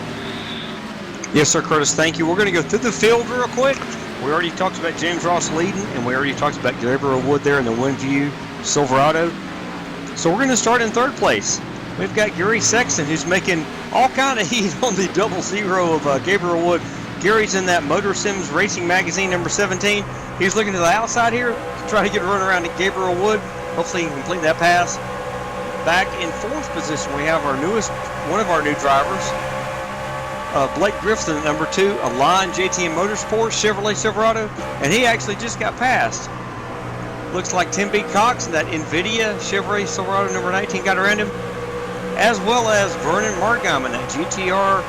yes, sir, Curtis. Thank you. We're going to go through the field real quick. We already talked about James Ross leading, and we already talked about Gabriel Wood there in the Winview Silverado. So we're going to start in third place. We've got Gary Sexton, who's making all kind of heat on the 00 of Gabriel Wood. Gary's in that Motor Sims Racing Magazine number 17. He's looking to the outside here to try to get a run around at Gabriel Wood. Hopefully he can complete that pass. Back in fourth position, we have one of our new drivers, Blake Griffin, number 2, Align JTM Motorsports Chevrolet Silverado, and he actually just got passed. Looks like Tim B. Cox and that NVIDIA Chevrolet Silverado number 19 got around him, as well as Vernon Margam and that GTR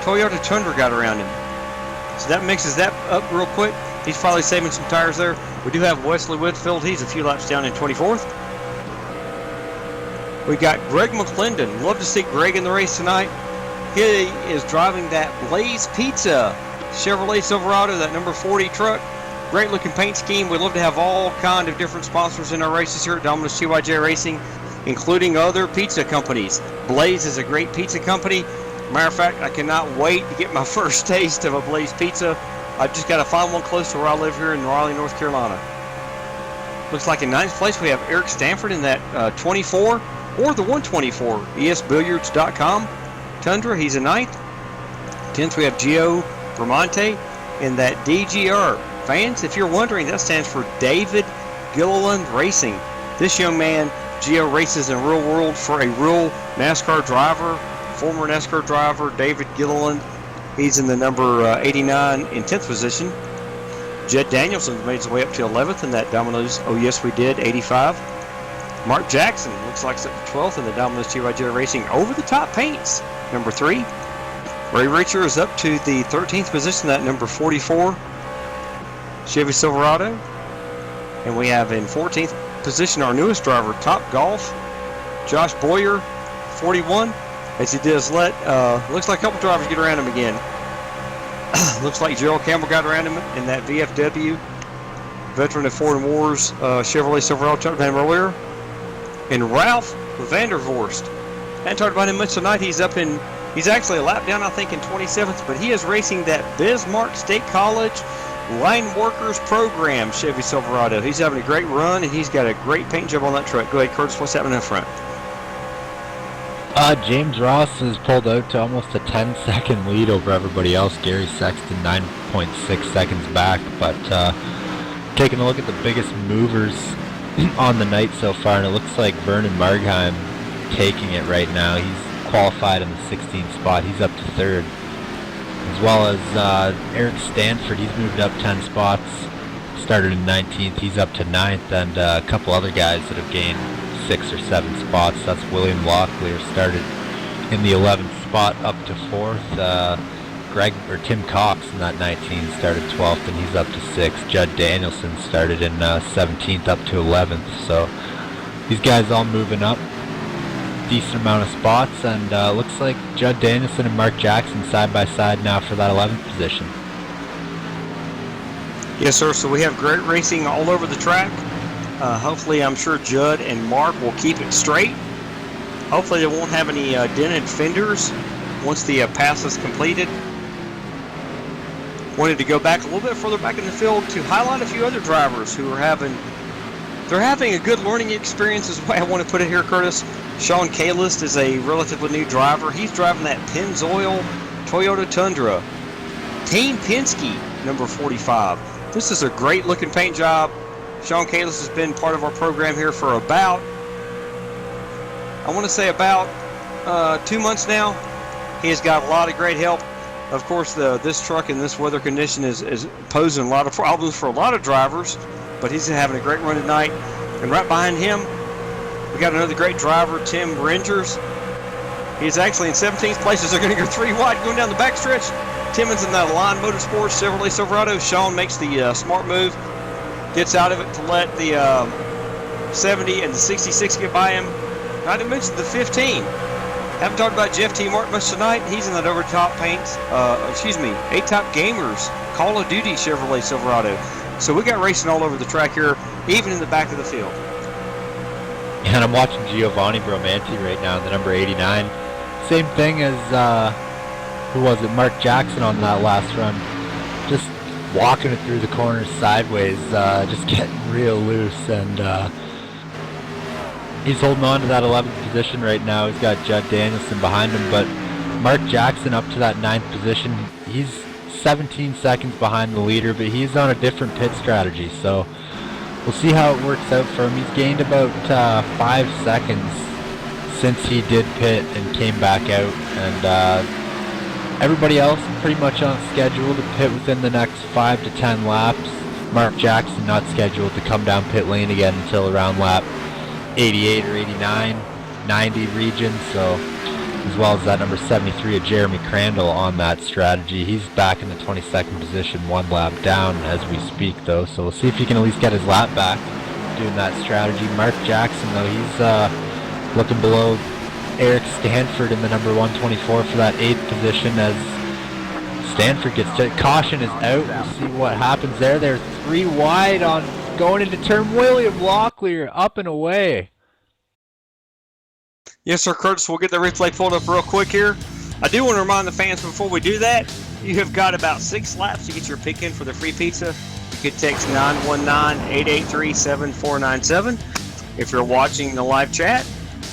Toyota Tundra got around him. So that mixes that up real quick. He's probably saving some tires there. We do have Wesley Whitfield. He's a few laps down in 24th. We got Greg McClendon. Love to see Greg in the race tonight. He is driving that Blaze Pizza Chevrolet Silverado, that number 40 truck. Great looking paint scheme. We'd love to have all kind of different sponsors in our races here at Domino's TYJ Racing, including other pizza companies. Blaze is a great pizza company. Matter of fact, I cannot wait to get my first taste of a Blaze pizza. I've just got to find one close to where I live here in Raleigh, North Carolina. Looks like in 9th place we have Eric Stanford in that 24 or the 124 esbilliards.com Tundra. He's in 9th. 10th we have Gio Bramante in that DGR. Fans, if you're wondering, that stands for David Gilliland Racing. This young man, Gio, races in real world for a real NASCAR driver, former NASCAR driver, David Gilliland. He's in the number 89 in 10th position. Jed Danielson made his way up to 11th in that Domino's Oh Yes We Did 85. Mark Jackson looks like he's at 12th in the Domino's TYJ Racing Over the Top Paints, number 3. Ray Richer is up to the 13th position, that number 44 Chevy Silverado. And we have in 14th position our newest driver, Top Golf, Josh Boyer, 41. As he does looks like a couple drivers get around him again. Looks like Gerald Campbell got around him in that VFW, veteran of Ford and Wars Chevrolet Silverado, talked about him earlier. And Ralph Vandervorst, I hadn't talked about him much tonight. He's actually a lap down, I think, in 27th, but he is racing that Bismarck State College Line Workers Program Chevy Silverado. He's having a great run, and he's got a great paint job on that truck. Go ahead, Curtis, what's happening in front? James Ross has pulled out to almost a 10-second lead over everybody else. Gary Sexton 9.6 seconds back, but taking a look at the biggest movers on the night so far, and it looks like Vernon Margheim taking it right now. He's qualified in the 16th spot. He's up to 3rd. As well as Eric Stanford, he's moved up 10 spots. Started in 19th, he's up to 9th, and a couple other guys that have gained 6 or 7 spots. That's William Locklear, started in the 11th spot up to 4th. Tim Cox in that 19 started 12th, and he's up to 6th. Judd Danielson started in 17th up to 11th. So these guys all moving up. Decent amount of spots, and looks like Judd Danielson and Mark Jackson side by side now for that 11th position. Yes, sir. So we have great racing all over the track. Hopefully, I'm sure Judd and Mark will keep it straight. Hopefully, they won't have any dented fenders once the pass is completed. Wanted to go back a little bit further back in the field to highlight a few other drivers who are having a good learning experience, is the way I want to put it here, Curtis. Sean Kalist is a relatively new driver. He's driving that Pennzoil Toyota Tundra. Team Penske, number 45. This is a great looking paint job. Sean Kalist has been part of our program here for about 2 months now. He has got a lot of great help. Of course, this truck in this weather condition is posing a lot of problems for a lot of drivers, but he's having a great run tonight. And right behind him, we got another great driver, Tim Rangers. He's actually in 17th place as they're going to go 3 wide going down the backstretch. Timmons in the Line Motorsports Chevrolet Silverado. Sean makes the smart move, gets out of it to let the 70 and the 66 get by him. Not to mention the 15. Haven't talked about Jeff T. Martin much tonight. He's in that over-top paints, 8-top Gamers Call of Duty Chevrolet Silverado. So we got racing all over the track here, even in the back of the field. And I'm watching Giovanni Bromanti right now in the number 89. Same thing as, Mark Jackson on that last run. Just walking it through the corners sideways, just getting real loose, and he's holding on to that 11th position right now. He's got Judd Danielson behind him, but Mark Jackson up to that 9th position. He's 17 seconds behind the leader, but he's on a different pit strategy, so we'll see how it works out for him. He's gained about 5 seconds since he did pit and came back out, and everybody else pretty much on schedule to pit within the next 5 to 10 laps. Mark Jackson not scheduled to come down pit lane again until around lap 88 or 89, 90 region, so as well as that number 73 of Jeremy Crandall on that strategy. He's back in the 22nd position, 1 lap down as we speak though, so we'll see if he can at least get his lap back doing that strategy. Mark Jackson though, he's looking below Eric Stanford in the number 124 for that 8th position, as Stanford gets to caution is out. We'll see what happens there. There's 3 wide on going into turn. William Locklear up and away. Yes, sir, Curtis. We'll get the replay pulled up real quick here. I do want to remind the fans before we do that, you have got about 6 laps to get your pick in for the free pizza. You could text 919-883-7497. If you're watching the live chat,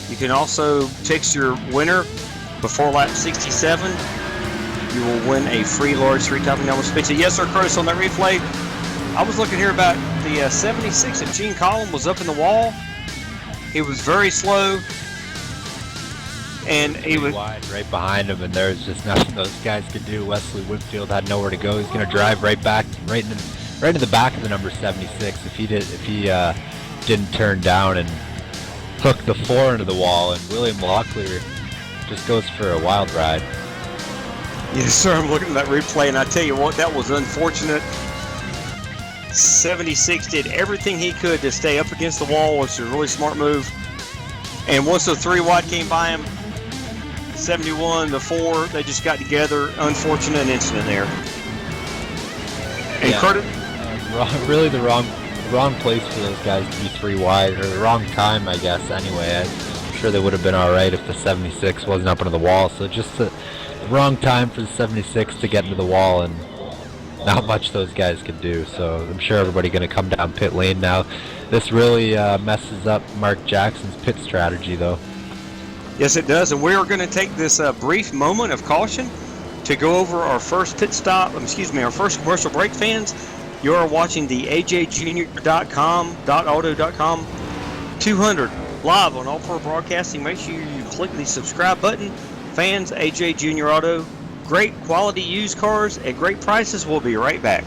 you can also text your winner before lap 67. You will win a free large 3-topping Domino's pizza. Yes, sir, Curtis, on that replay. I was looking here about the 76 of Gene Collin was up in the wall. He was very slow. And he was wide right behind him, and there's just nothing those guys could do. Wesley Whitfield had nowhere to go. He's going to drive right into the back of the number 76 if he didn't turn down and hook the 4 into the wall. And William Locklear just goes for a wild ride. Yes, sir. I'm looking at that replay, and I tell you what, that was unfortunate. 76 did everything he could to stay up against the wall, which is a really smart move. And once the 3 wide came by him, 71, the 4, they just got together. Unfortunate incident there. And yeah. Curtis, really the wrong place for those guys to be 3 wide, or the wrong time, I guess. Anyway, I'm sure they would have been all right if the 76 wasn't up into the wall. So just the wrong time for the 76 to get into the wall, and not much those guys could do. So I'm sure everybody going to come down pit lane now. This really messes up Mark Jackson's pit strategy, though. yes, it does. And we are going to take this brief moment of caution to go over our first pit stop. Our first commercial break, fans. You are watching the ajjunior.com.auto.com 200 live on All Pro Broadcasting. Make sure you click the subscribe button. Fans, AJ Junior Auto. Great quality used cars at great prices. We'll be right back.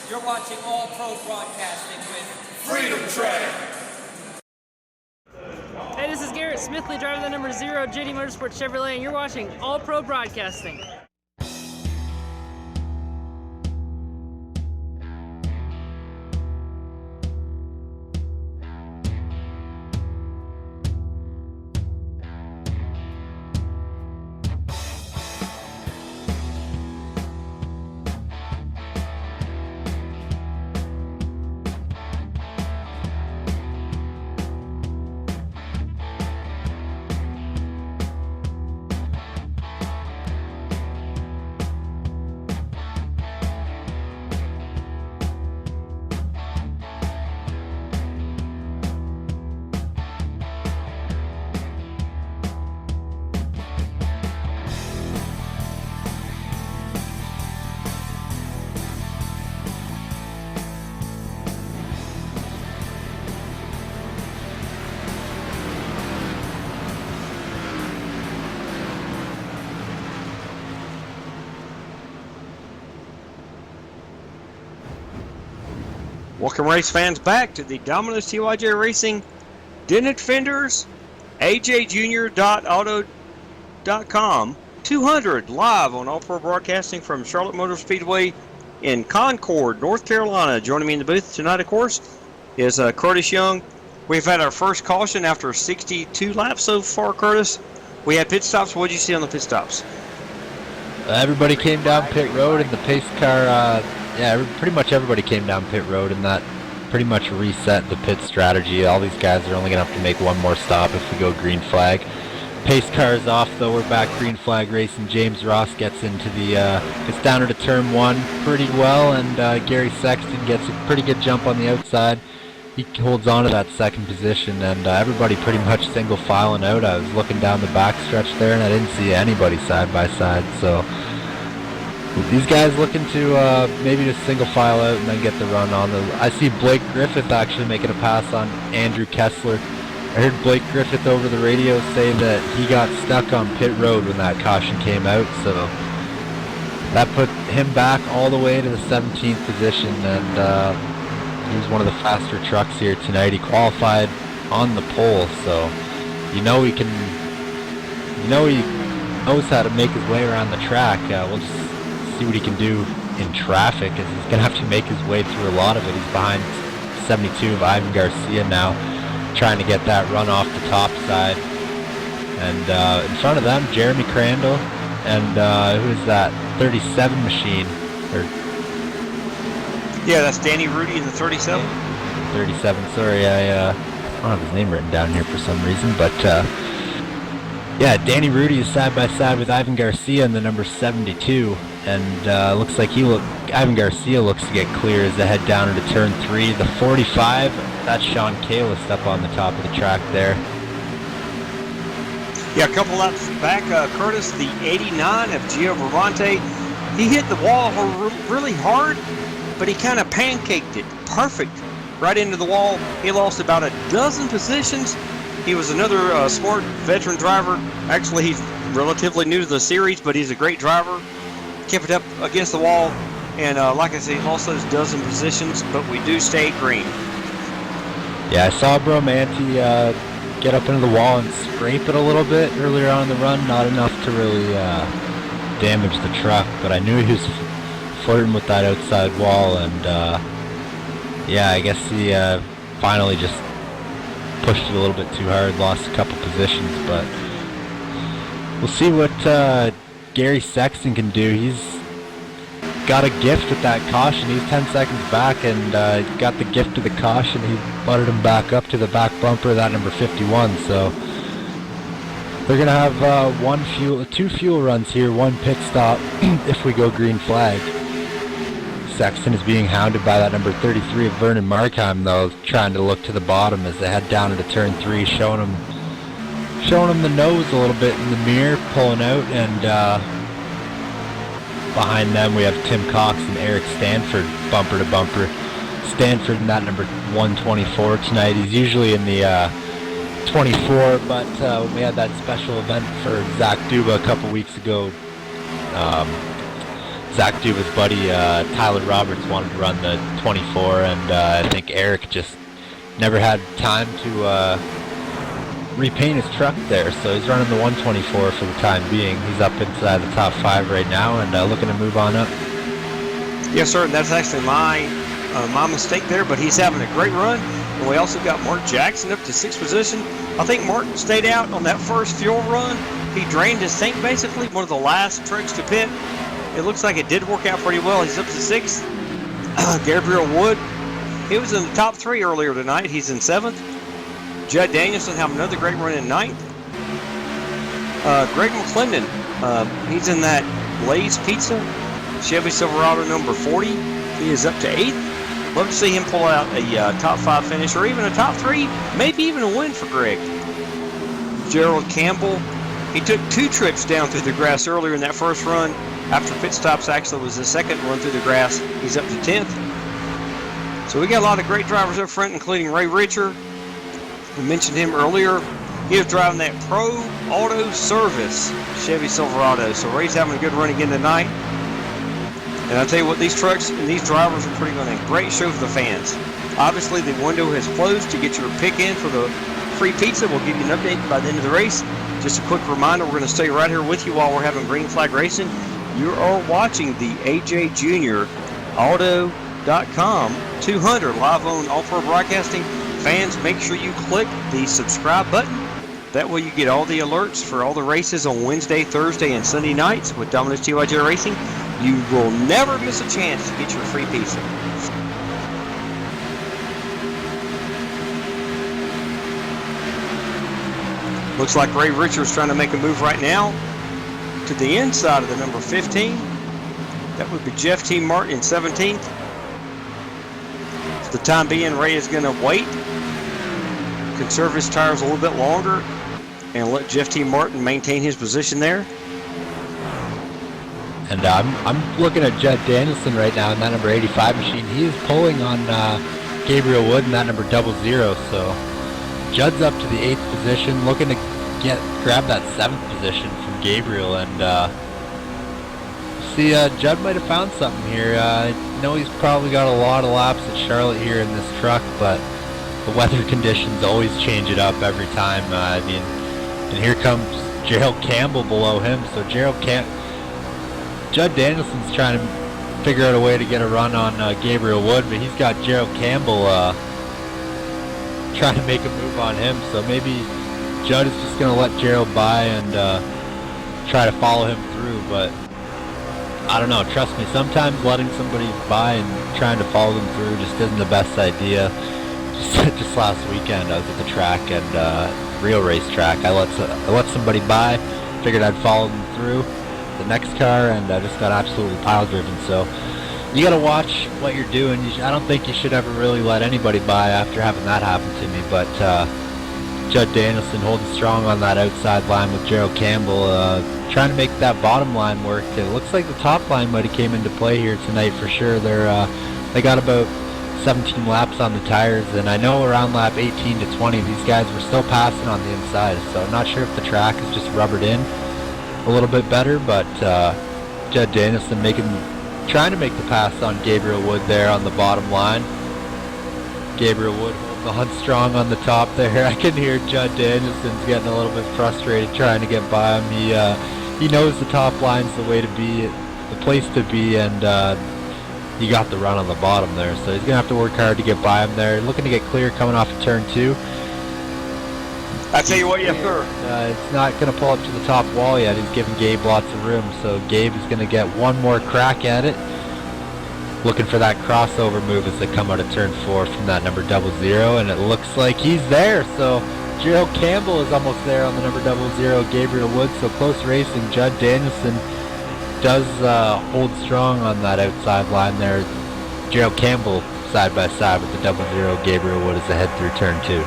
You're watching All Pro Broadcasting with Freedom Track. Hey, this is Garrett Smithley, driver the number 0 JD Motorsports Chevrolet, and you're watching All Pro Broadcasting. Welcome, race fans, back to the Domino's TYJ Racing Dented Fenders ajjunior.auto.com 200 live on All Pro Broadcasting from Charlotte Motor Speedway in Concord, North Carolina. Joining me in the booth tonight, of course, is Curtis Young. We've had our first caution after 62 laps so far, Curtis. We had pit stops. What did you see on the pit stops? Everybody came down pit road, and the pace car, pretty much everybody came down pit road, and that pretty much reset the pit strategy. All these guys are only going to have to make one more stop if we go green flag. Pace car is off, though. We're back green flag racing. James Ross gets into the, gets down into turn 1 pretty well, and Gary Sexton gets a pretty good jump on the outside. He holds on to that second position, and everybody pretty much single filing out. I was looking down the back stretch there, and I didn't see anybody side by side. So these guys looking to maybe just single file out and then get the run on. I see Blake Griffith actually making a pass on Andrew Kessler. I heard Blake Griffith over the radio say that he got stuck on pit road when that caution came out, so that put him back all the way to the 17th position, and he was one of the faster trucks here tonight. He qualified on the pole, so he knows how to make his way around the track. We'll just see what he can do in traffic, as he's going to have to make his way through a lot of it. He's behind 72 of Ivan Garcia now, trying to get that run off the top side. And in front of them, Jeremy Crandall and who is that? 37 machine. Yeah, that's Danny Rudy in the 37. 37, sorry, I don't have his name written down here for some reason, but yeah, Danny Rudy is side by side with Ivan Garcia in the number 72, and looks like Ivan Garcia looks to get clear as they head down into turn 3. The 45, that's Sean Kalis up on the top of the track there. Yeah, a couple laps back, Curtis, the 89 of Gio Bravante, he hit the wall really hard, but he kind of pancaked it perfect right into the wall. He lost about a dozen positions. He was another smart veteran driver. Actually, he's relatively new to the series, but he's a great driver. Kept it up against the wall, and like I said, he lost those dozen positions, but we do stay green. Yeah, I saw Bromanti get up into the wall and scrape it a little bit earlier on in the run. Not enough to really damage the truck, but I knew he was flirting with that outside wall, and yeah, I guess he finally just pushed it a little bit too hard, lost a couple positions, but we'll see what Gary Sexton can do. He's got a gift with that caution. He's 10 seconds back, and got the gift of the caution. He butted him back up to the back bumper of that number 51, so they're going to have 2 fuel runs here, 1 pit stop if we go green flag. Sexton is being hounded by that number 33 of Vernon Markheim, though, trying to look to the bottom as they head down into turn 3, showing him the nose a little bit in the mirror, pulling out, and behind them we have Tim Cox and Eric Stanford bumper to bumper. Stanford in that number 124 tonight. He's usually in the 24, but when we had that special event for Zach Duba a couple weeks ago, Zach Duba's buddy Tyler Roberts wanted to run the 24, and I think Eric just never had time to repaint his truck there, so he's running the 124 for the time being. He's up inside the top 5 right now, and looking to move on up. Yes, sir, and that's actually my mistake there, but he's having a great run. And we also got Mark Jackson up to 6th position. I think Mark stayed out on that first fuel run. He drained his tank basically, one of the last trucks to pit. It looks like it did work out pretty well. He's up to 6th. Gabriel Wood, he was in the top 3 earlier tonight. He's in 7th. Judd Danielson having another great run in 9th. Greg McClendon, he's in that Blaze Pizza Chevy Silverado number 40. He is up to 8th. Love to see him pull out a top 5 finish, or even a top 3, maybe even a win for Greg. Gerald Campbell, he took 2 trips down through the grass earlier in that first run. After pit stops, actually was the second run through the grass. He's up to 10th. So we got a lot of great drivers up front, including Ray Richer. We mentioned him earlier. He was driving that Pro Auto Service Chevy Silverado. So Ray's having a good run again tonight. And I'll tell you what, these trucks and these drivers are putting on a great show for the fans. Obviously, the window has closed to get your pick in for the free pizza. We'll give you an update by the end of the race. Just a quick reminder, we're going to stay right here with you while we're having green flag racing. You are watching the AJ Jr. auto.com. 200 live on All Pro Broadcasting. Fans, make sure you click the subscribe button. That way you get all the alerts for all the races on Wednesday, Thursday, and Sunday nights with Domino's TYJ Racing. You will never miss a chance to get your free pizza. Looks like Ray Richards trying to make a move right now to the inside of the number 15. That would be Jeff T. Martin in 17th. For the time being, Ray is going to wait, conserve his tires a little bit longer, and let Jeff T. Martin maintain his position there. And I'm looking at Judd Danielson right now in that number 85 machine. He is pulling on Gabriel Wood in that number 00. So Judd's up to the 8th position, looking to grab that 7th position from Gabriel. And see, Judd might have found something here. I know he's probably got a lot of laps at Charlotte here in this truck, but the weather conditions always change it up every time. I mean, and here comes Gerald Campbell below him. So Judd Danielson's trying to figure out a way to get a run on Gabriel Wood, but he's got Gerald Campbell trying to make a move on him. So maybe Judd is just going to let Gerald by and try to follow him through. But I don't know. Trust me, sometimes letting somebody by and trying to follow them through just isn't the best idea. Just last weekend, I was at the track and real racetrack. I let somebody by, figured I'd follow them through the next car, and I just got absolutely pile driven. So you got to watch what you're doing. I don't think you should ever really let anybody by after having that happen to me. But Judd Danielson holding strong on that outside line with Gerald Campbell, trying to make that bottom line work. It looks like the top line might have came into play here tonight for sure. They got about 17 laps on the tires, and I know around lap 18 to 20 these guys were still passing on the inside, so I'm not sure if the track is just rubbered in a little bit better. But Judd Danielson trying to make the pass on Gabriel Wood there on the bottom line. Gabriel Wood holding the hunt strong on the top there. I can hear Judd Danielson's getting a little bit frustrated trying to get by him. He knows the top line's the way to be, the place to be, and he got the run on the bottom there, so he's going to have to work hard to get by him there. Looking to get clear coming off of turn 2. I tell you what, yes, sir. It's not going to pull up to the top wall yet. He's giving Gabe lots of room, so Gabe is going to get one more crack at it. Looking for that crossover move as they come out of turn 4 from that number 00, and it looks like he's there. So Gerald Campbell is almost there on the number 00, Gabriel Wood. So close racing. Judd Danielson does hold strong on that outside line there. Gerald Campbell side by side with the 00, Gabriel Wood as they head through turn 2.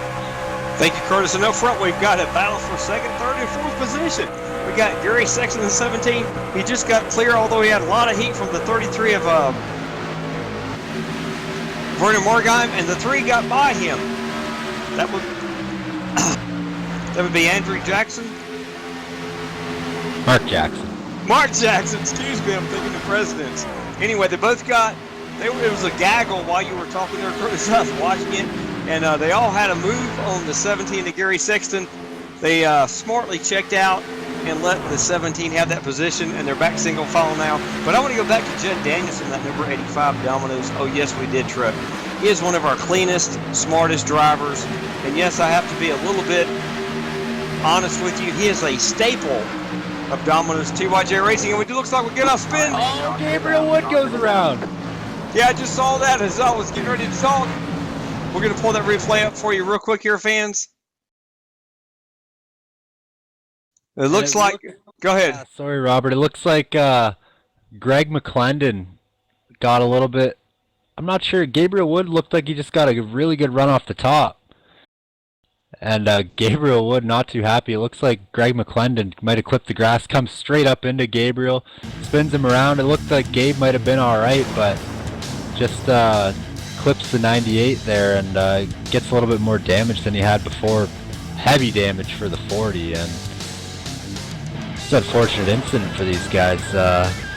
Thank you, Curtis. And up front, we've got a battle for second, third, and fourth position. We got Gary Sexton in 17. He just got clear, although he had a lot of heat from the 33 of Vernon Morgheim, and the 3 got by him. That would be Andrew Jackson. Mark Jackson. Mark Jackson, excuse me, I'm thinking the presidents. Anyway, they both got, it was a gaggle while you were talking there, Curtis. I was watching it, and they all had a move on the 17 to Gary Sexton. They smartly checked out and let the 17 have that position, and they're back single file now. But I want to go back to Judd Danielson, that number 85 Domino's. Oh, yes, we did truck. He is one of our cleanest, smartest drivers. And yes, I have to be a little bit honest with you. He is a staple of Domino's TYJ Racing, and it looks like we're getting off spin. Oh, Gabriel Wood goes around. Yeah, I just saw that as I was getting ready to talk. We're going to pull that replay up for you real quick here, fans. It looks like... Go ahead. Yeah, sorry, Robert. It looks like Greg McClendon got a little bit... I'm not sure. Gabriel Wood looked like he just got a really good run off the top. And Gabriel Wood not too happy. It looks like Greg McClendon might have clipped the grass, comes straight up into Gabriel, spins him around. It looked like Gabe might have been alright, but just clips the 98 there and gets a little bit more damage than he had before. Heavy damage for the 40, and it's an unfortunate incident for these guys.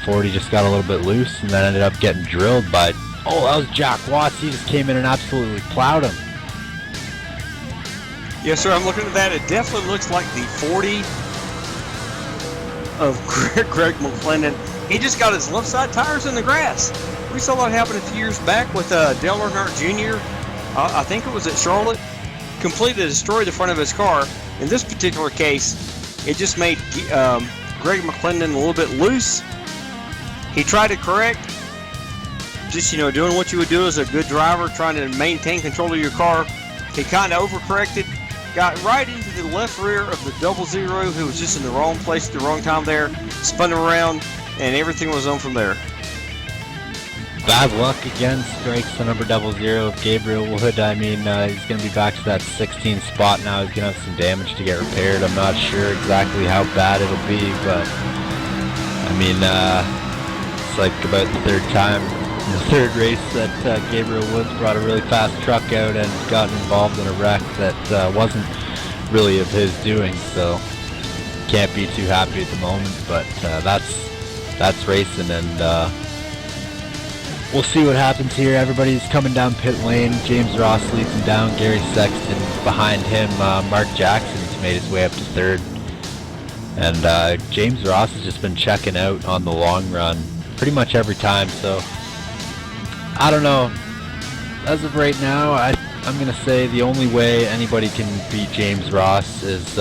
40 just got a little bit loose and then ended up getting drilled by, oh, that was Jack Watts. He just came in and absolutely plowed him. Yes, sir, I'm looking at that. It definitely looks like the 40 of Greg McClendon. He just got his left side tires in the grass. We saw that happen a few years back with Dale Earnhardt Jr. I think it was at Charlotte. Completely destroyed the front of his car. In this particular case, it just made Greg McClendon a little bit loose. He tried to correct, just doing what you would do as a good driver, trying to maintain control of your car. He kind of overcorrected, got right into the left rear of the 00, who was just in the wrong place at the wrong time there, spun him around, and everything was on from there. Bad luck again, strikes the number 00, Gabriel Wood. I mean, he's going to be back to that 16 spot now. He's going to have some damage to get repaired. I'm not sure exactly how bad it'll be, but I mean, it's like about the third time in the third race that Gabriel Woods brought a really fast truck out and got involved in a wreck that wasn't really of his doing, so can't be too happy at the moment, but that's racing, and we'll see what happens here. Everybody's coming down pit lane. James Ross leads him down. Gary Sexton behind him. Mark Jackson's made his way up to third. And James Ross has just been checking out on the long run pretty much every time. So, I don't know. As of right now, I'm going to say the only way anybody can beat James Ross is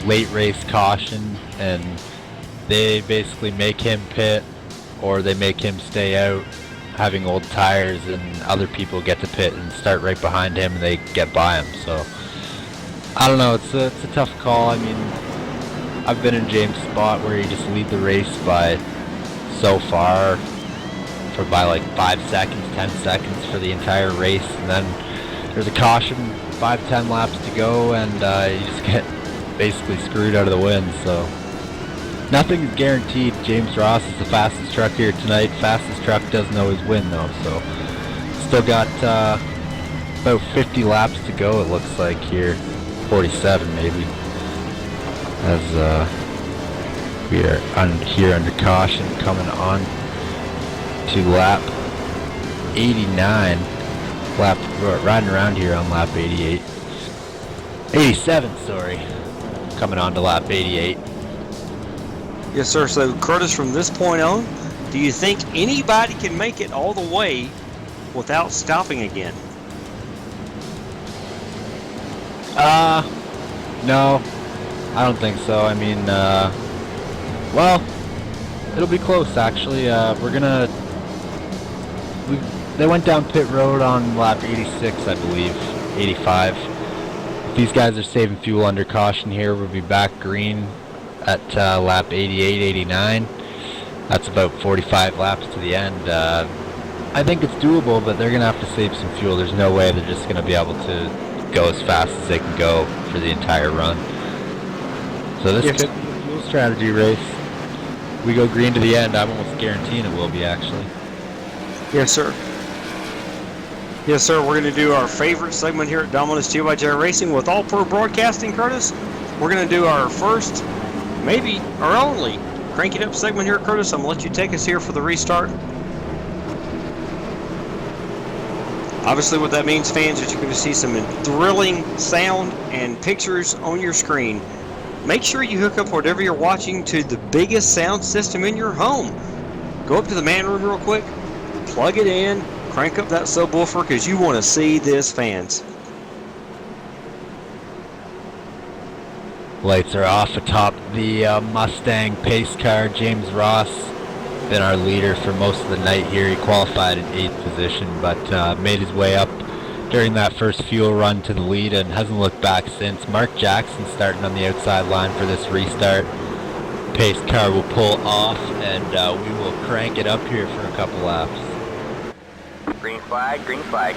late race caution. And they basically make him pit or they make him stay out, having old tires, and other people get to pit and start right behind him and they get by him. So I don't know, it's a tough call. I mean, I've been in James' spot where you just lead the race by so far by like 5 seconds, 10 seconds for the entire race, and then there's a caution, 5-10 laps to go, and you just get basically screwed out of the win. So nothing's guaranteed. James Ross is the fastest truck here tonight. Fastest truck doesn't always win though, so still got about 50 laps to go, it looks like here. 47 maybe. As we are here under caution, coming on to lap 89. Riding around here on lap 88. 87, sorry. Coming on to lap 88. Yes, sir. So, Curtis, from this point on, do you think anybody can make it all the way without stopping again? No, I don't think so. I mean, well, it'll be close, actually. They went down pit road on lap 86, I believe, 85. These guys are saving fuel under caution here. We'll be back green at lap 88, 89. That's about 45 laps to the end. I think it's doable, but they're going to have to save some fuel. There's no way they're just going to be able to go as fast as they can go for the entire run. So this could be a fuel strategy race. We go green to the end, I'm almost guaranteeing it will be, actually. Yes, sir. Yes, sir. We're going to do our favorite segment here at Dominus 2xJ Racing with All Pro Broadcasting, Curtis. We're going to do our first, maybe our only, Crank It Up segment here, Curtis. I'm going to let you take us here for the restart. Obviously, what that means, fans, is you're going to see some thrilling sound and pictures on your screen. Make sure you hook up whatever you're watching to the biggest sound system in your home. Go up to the man room real quick, plug it in, crank up that subwoofer because you want to see this, fans. Lights are off atop the Mustang pace car. James Ross, been our leader for most of the night here. He qualified in 8th position, but made his way up during that first fuel run to the lead and hasn't looked back since. Mark Jackson starting on the outside line for this restart. Pace car will pull off, and we will crank it up here for a couple laps. Green flag, green flag.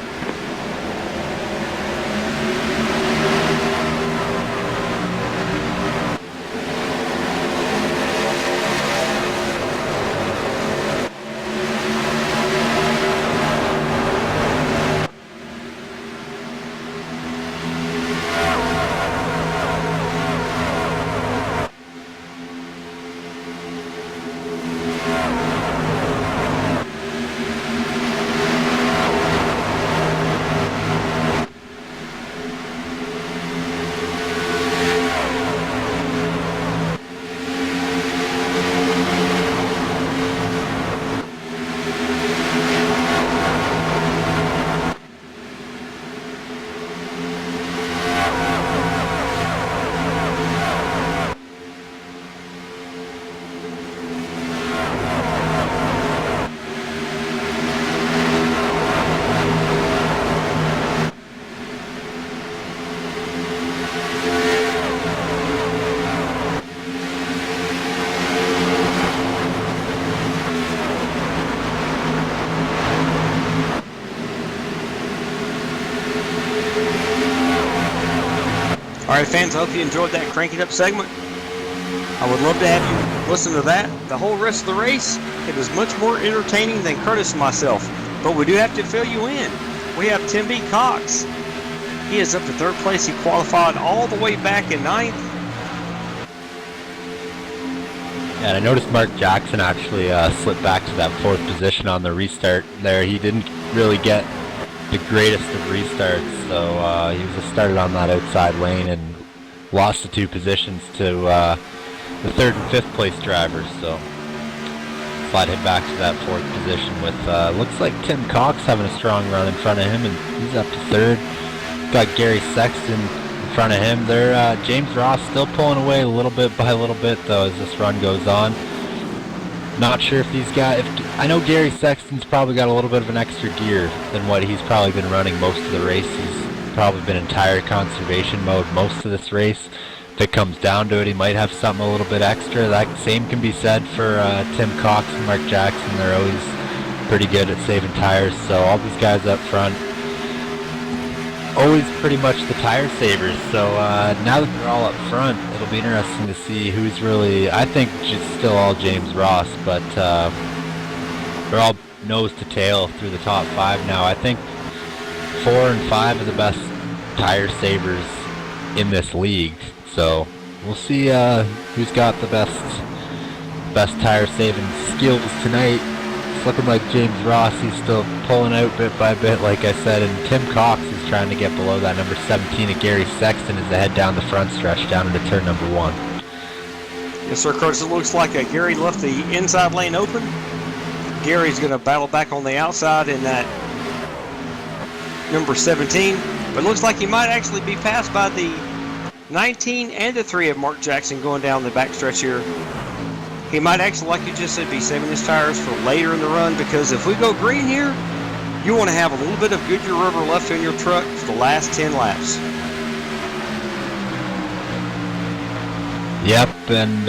Alright fans, I hope you enjoyed that Crank It Up segment. I would love to have you listen to that. The whole rest of the race, it was much more entertaining than Curtis and myself. But we do have to fill you in. We have Tim B. Cox. He is up to 3rd place. He qualified all the way back in 9th. Yeah, and I noticed Mark Jackson actually slipped back to that 4th position on the restart there. He didn't really get the greatest of restarts, so he was started on that outside lane and lost the 2 positions to the 3rd and 5th place drivers. So slide him back to that 4th position with looks like Tim Cox having a strong run in front of him, and he's up to 3rd. Got Gary Sexton in front of him. There, James Ross still pulling away a little bit by a little bit though as this run goes on. Not sure if these guys, I know Gary Sexton's probably got a little bit of an extra gear than what he's probably been running most of the race. He's probably been in tire conservation mode most of this race. If it comes down to it, he might have something a little bit extra. That same can be said for Tim Cox and Mark Jackson. They're always pretty good at saving tires. So all these guys up front, always pretty much the tire savers. So now that they're all up front, it'll be interesting to see who's really, I think it's still all James Ross, but they're all nose to tail through the top 5 now. I think 4 and 5 are the best tire savers in this league. So we'll see who's got the best tire saving skills tonight. It's looking like James Ross, he's still pulling out bit by bit, like I said, and Tim Cox is trying to get below that number 17, and Gary Sexton is ahead down the front stretch, down into turn number 1. Yes, sir, Curtis. It looks like Gary left the inside lane open. Gary's going to battle back on the outside in that number 17, but it looks like he might actually be passed by the 19 and the 3 of Mark Jackson going down the backstretch here. He might actually, like you just said, be saving his tires for later in the run, because if we go green here, you want to have a little bit of Goodyear rubber left in your truck for the last 10 laps. Yep, and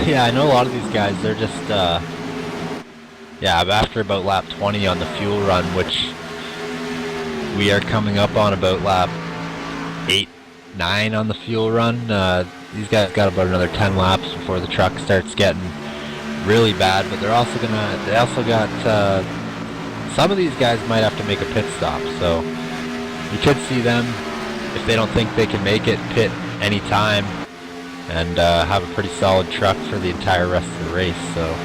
yeah, I know a lot of these guys, they're just, yeah, after about lap 20 on the fuel run, which we are coming up on about lap 8, 9 on the fuel run. These guys got about another 10 laps before the truck starts getting really bad, but they also got, some of these guys might have to make a pit stop, so you could see them, if they don't think they can make it, pit anytime and have a pretty solid truck for the entire rest of the race. So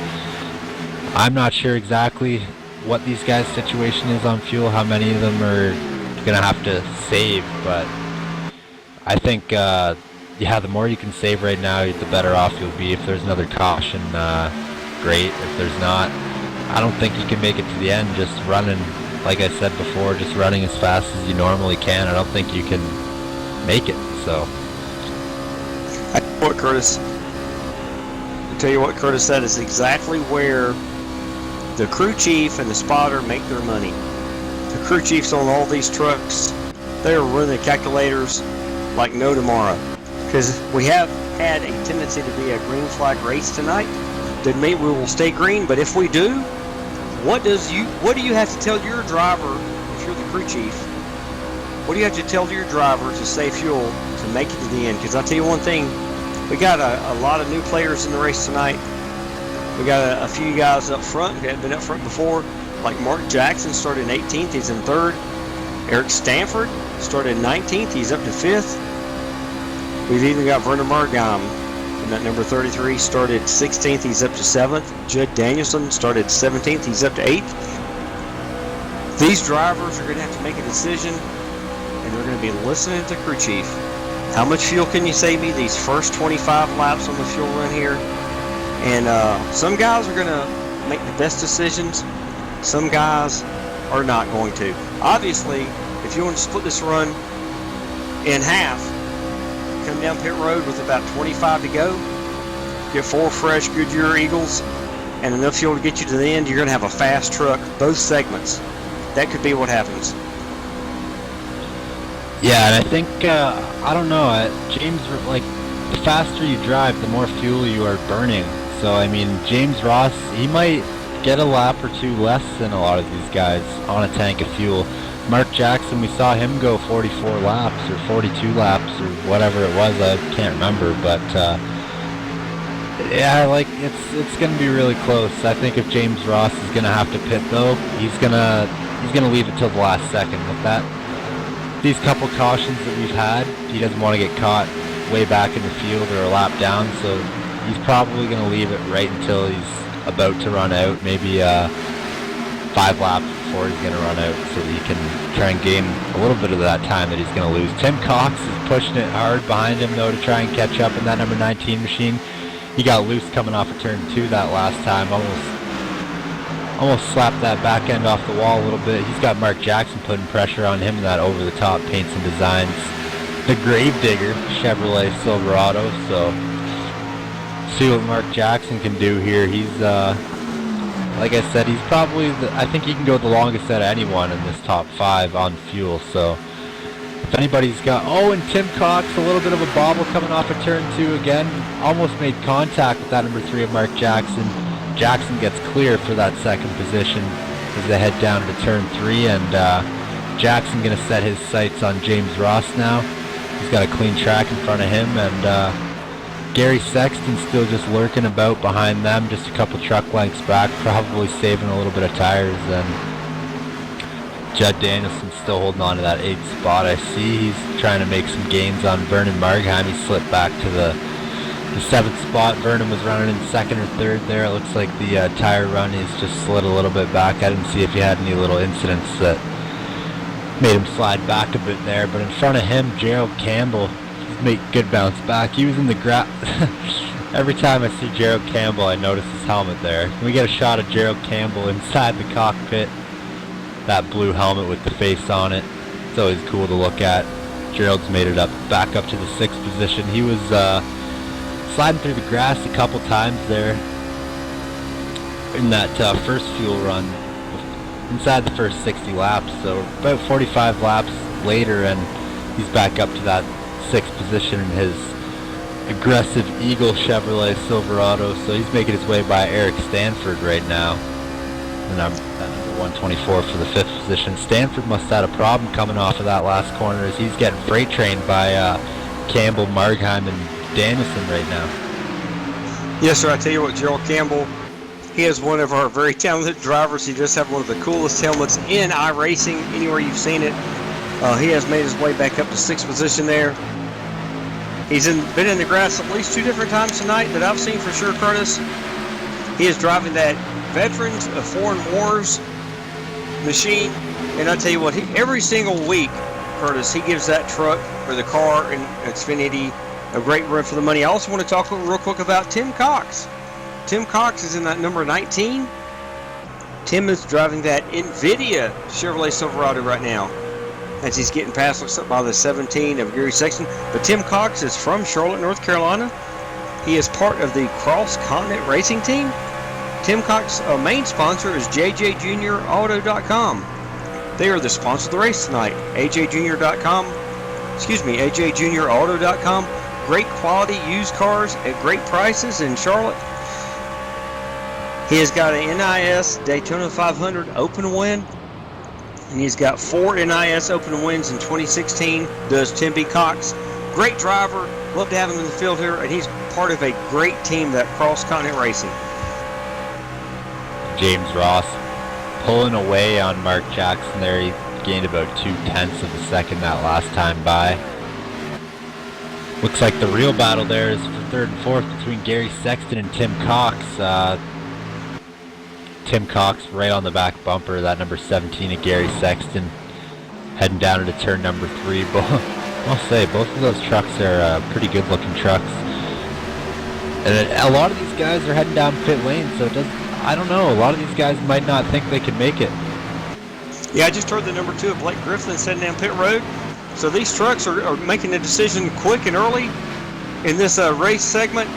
I'm not sure exactly what these guys' situation is on fuel, how many of them are going to have to save, but I think yeah, the more you can save right now, the better off you'll be. If there's another caution, great. If there's not, I don't think you can make it to the end just running, like I said before, just running as fast as you normally can. I don't think you can make it, so. I tell you what Curtis said is exactly where the crew chief and the spotter make their money. The crew chiefs on all these trucks, they're running the calculators like no tomorrow. Because we have had a tendency to be a green flag race tonight. Doesn't mean we will stay green, but if we do, what do you have to tell your driver if you're the crew chief? What do you have to tell your driver to save fuel to make it to the end? Because I'll tell you one thing, we got a lot of new players in the race tonight. We got a few guys up front who hadn't been up front before, like Mark Jackson started in 18th, he's in 3rd. Eric Stanford started in 19th, he's up to 5th. We've even got Werner Margam in that number 33, started 16th, he's up to 7th. Judd Danielson started 17th, he's up to 8th. These drivers are going to have to make a decision, and they're going to be listening to crew chief. How much fuel can you save me these first 25 laps on the fuel run here? And some guys are going to make the best decisions. Some guys are not going to. Obviously, if you want to split this run in half, come down pit road with about 25 to go, get 4 fresh Goodyear Eagles and enough fuel to get you to the end, you're going to have a fast truck, both segments. That could be what happens. Yeah, and I think, I don't know, James, like, the faster you drive, the more fuel you are burning. So, I mean, James Ross, he might get a lap or 2 less than a lot of these guys on a tank of fuel. Mark Jackson, we saw him go 44 laps or 42 laps or whatever it was. I can't remember, but yeah, like it's going to be really close. I think if James Ross is going to have to pit though, he's going to leave it till the last second. With that, these couple cautions that we've had, he doesn't want to get caught way back in the field or a lap down, so he's probably going to leave it right until he's about to run out, maybe 5 laps before he's going to run out, so that he can try and gain a little bit of that time that he's going to lose. Tim Cox is pushing it hard behind him though to try and catch up in that number 19 machine. He got loose coming off of turn 2 that last time, almost slapped that back end off the wall a little bit. He's got Mark Jackson putting pressure on him in that over-the-top paints and designs. The Gravedigger Chevrolet Silverado, so see what Mark Jackson can do here. He's like I said, he's probably I think he can go the longest out of anyone in this top 5 on fuel, so if anybody's got and Tim Cox, a little bit of a bobble coming off of turn 2 again, almost made contact with that number 3 of Mark Jackson. Jackson gets clear for that second position as they head down to turn 3, and Jackson gonna set his sights on James Ross now. He's got a clean track in front of him, and Gary Sexton still just lurking about behind them, just a couple truck lengths back, probably saving a little bit of tires. And Judd Danielson's still holding on to that 8th spot. I see he's trying to make some gains on Vernon Margheim. He slipped back to the 7th spot. Vernon was running in 2nd or 3rd there. It looks like the tire run is just slid a little bit back. I didn't see if he had any little incidents that made him slide back a bit there, but in front of him, Gerald Campbell make good bounce back. He was in the every time I see Gerald Campbell, I notice his helmet there. Can we get a shot of Gerald Campbell inside the cockpit? That blue helmet with the face on it. It's always cool to look at. Gerald's made it back up to the 6th position. He was sliding through the grass a couple times there in that first fuel run, inside the first 60 laps. So about 45 laps later, and he's back up to that 6th position in his aggressive Eagle Chevrolet Silverado. So he's making his way by Eric Stanford right now, and I'm number 124 for the 5th position. Stanford must have had a problem coming off of that last corner, as he's getting freight trained by Campbell, Margheim, and Danielson right now. Yes, sir. I tell you what, Gerald Campbell, he is one of our very talented drivers. He does have one of the coolest helmets in iRacing, anywhere you've seen it. He has made his way back up to 6th position there. He's been in the grass at least 2 different times tonight that I've seen for sure, Curtis. He is driving that Veterans of Foreign Wars machine, and I tell you what, every single week, Curtis, he gives that truck or the car in Xfinity a great run for the money. I also want to talk real quick about Tim Cox. Tim Cox is in that number 19. Tim is driving that NVIDIA Chevrolet Silverado right now, as he's getting past, looks up by the 17 of Gary Sexton. But Tim Cox is from Charlotte, North Carolina. He is part of the Cross Continent Racing Team. Tim Cox's main sponsor is AJJuniorAuto.com. They are the sponsor of the race tonight. AJJuniorAuto.com. Great quality used cars at great prices in Charlotte. He has got an NIS Daytona 500 Open win, and he's got 4 NIS Open wins in 2016. Does Tim B. Cox. Great driver. Love to have him in the field here, and he's part of a great team, that Cross Continent Racing. James Ross pulling away on Mark Jackson there. He gained about 0.2 of a second that last time by. Looks like the real battle there is for 3rd and 4th between Gary Sexton and Tim Cox. Tim Cox right on the back bumper, that number 17 of Gary Sexton, heading down into turn number 3. I'll say both of those trucks are pretty good looking trucks, and a lot of these guys are heading down pit lane, so it doesn't, I don't know, a lot of these guys might not think they can make it. Yeah, I just heard the number 2 of Blake Griffin heading down pit road. So these trucks are making a decision quick and early in this race segment.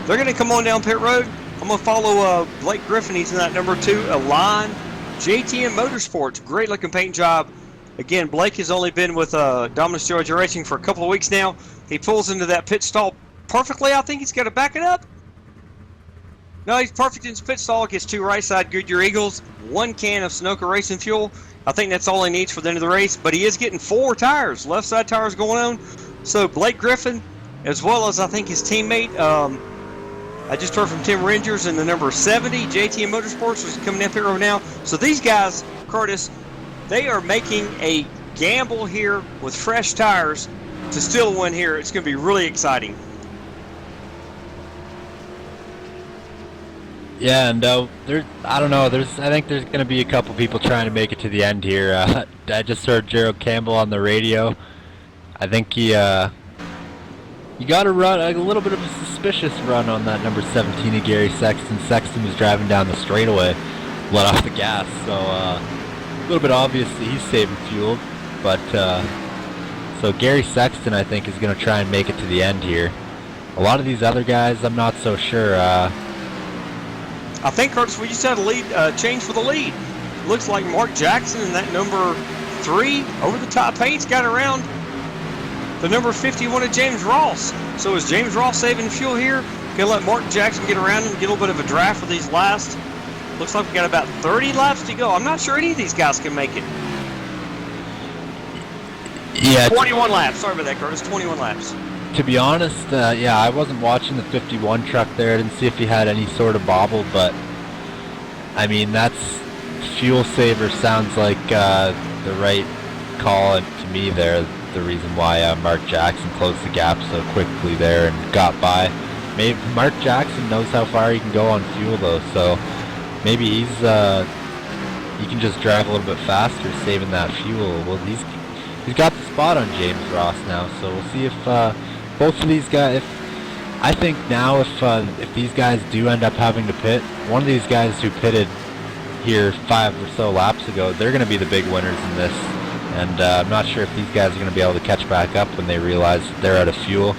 They're going to come on down pit road. I'm going to follow Blake Griffin. He's in that number 2, Align JTM Motorsports. Great looking paint job. Again, Blake has only been with Dominus Georgia Racing for a couple of weeks now. He pulls into that pit stall perfectly. I think he's got to back it up. No, he's perfect in his pit stall. Gets 2 right side Goodyear Eagles, 1 can of Sunoco Racing Fuel. I think that's all he needs for the end of the race. But he is getting 4 tires, left side tires going on. So Blake Griffin, as well as I think his teammate, I just heard from Tim Rangers in the number 70, JTM Motorsports, was coming up here right now. So these guys, Curtis, they are making a gamble here with fresh tires to still win here. It's going to be really exciting. Yeah, and I don't know. I think there's going to be a couple people trying to make it to the end here. I just heard Gerald Campbell on the radio. I think he got to run a little bit of a suspicious run on that number 17 of Gary Sexton. Sexton was driving down the straightaway, let off the gas, so a little bit obvious that he's saving fuel. But so Gary Sexton, I think, is going to try and make it to the end here. A lot of these other guys, I'm not so sure. I think, Curtis, we just had a lead change for the lead. Looks like Mark Jackson in that number 3 over the top paint's got around the number 51 of James Ross. So is James Ross saving fuel here? Gonna let Mark Jackson get around and get a little bit of a draft for these last. Looks like we got about 30 laps to go. I'm not sure any of these guys can make it. Yeah, 21 laps. Sorry about that, Curtis. 21 laps. to be honest, yeah, I wasn't watching the 51 truck there. I didn't see if he had any sort of bobble, but I mean, that's fuel saver sounds like the right call, and to me there, the reason why Mark Jackson closed the gap so quickly there and got by. Maybe Mark Jackson knows how far he can go on fuel though, so maybe he can just drive a little bit faster, saving that fuel. Well, he's got the spot on James Ross now, so we'll see if both of these guys. I think now if these guys do end up having to pit, one of these guys who pitted here 5 or so laps ago, they're going to be the big winners in this. And I'm not sure if these guys are going to be able to catch back up when they realize they're out of fuel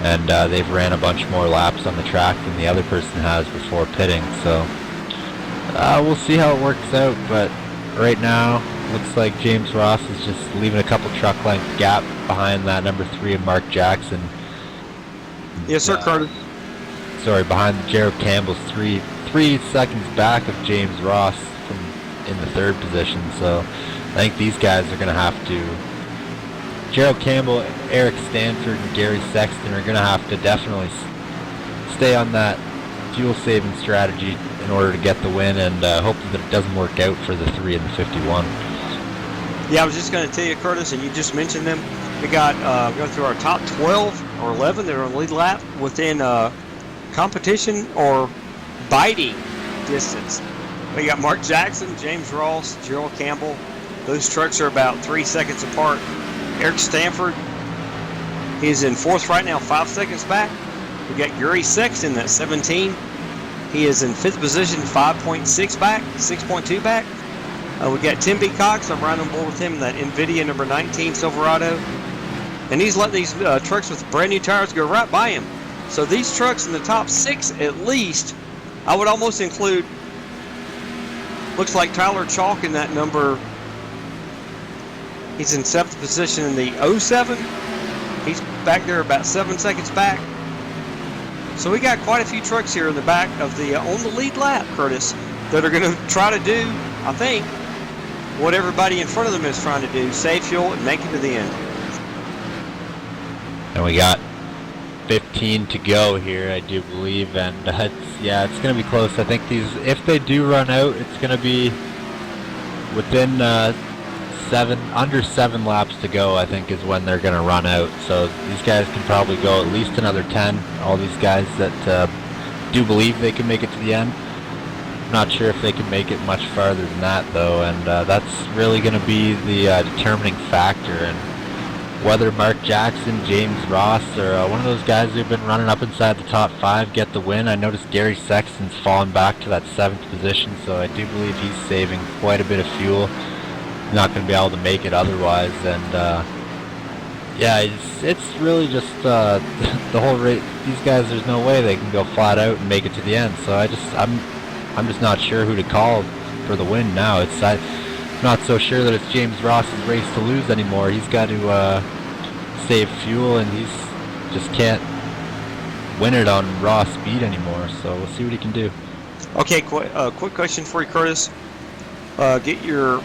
and they've ran a bunch more laps on the track than the other person has before pitting. So we'll see how it works out, but right now looks like James Ross is just leaving a couple truck length gap behind that number 3 of Mark Jackson. Yes, sir, Carter. Sorry, behind Gerald Campbell's 3 seconds back of James Ross in the 3rd position. So I think these guys are going to have to, Gerald Campbell, Eric Stanford, and Gary Sexton are going to have to definitely stay on that fuel saving strategy in order to get the win, and hope that it doesn't work out for the 3 and the 51. Yeah, I was just going to tell you, Curtis, and you just mentioned them. We got going through our top 12 or 11 that are on the lead lap within competition or biting distance. We got Mark Jackson, James Ross, Gerald Campbell. Those trucks are about 3 seconds apart. Eric Stanford, he's in 4th right now, 5 seconds back. We got Gary Sexton, that's 17. He is in 5th position, 5.6 back, 6.2 back. We got Tim B. Cox, I'm right on board with him in that NVIDIA number 19 Silverado. And he's letting these trucks with brand new tires go right by him. So these trucks in the top 6 at least, I would almost include, looks like Tyler Chalk in that number. He's in 7th position in the 07. He's back there about 7 seconds back. So we got quite a few trucks here in the back of the on the lead lap, Curtis, that are going to try to do, I think, what everybody in front of them is trying to do: save fuel and make it to the end. And we got 15 to go here, I do believe, and it's going to be close. I think if they do run out, it's going to be within under 7 laps to go, I think, is when they're going to run out. So these guys can probably go at least another 10. All these guys that do believe they can make it to the end. I'm not sure if they can make it much farther than that, though, and that's really going to be the determining factor. And whether Mark Jackson, James Ross, or one of those guys who've been running up inside the top 5 get the win. I noticed Gary Sexton's fallen back to that 7th position, so I do believe he's saving quite a bit of fuel. Not going to be able to make it otherwise, and it's really just the whole rate. These guys, there's no way they can go flat out and make it to the end. So I'm just not sure who to call for the win now. I'm not so sure that it's James Ross's race to lose anymore. He's got to save fuel, and he's just can't win it on raw speed anymore. So we'll see what he can do. Okay, quick question for you, Curtis. Get your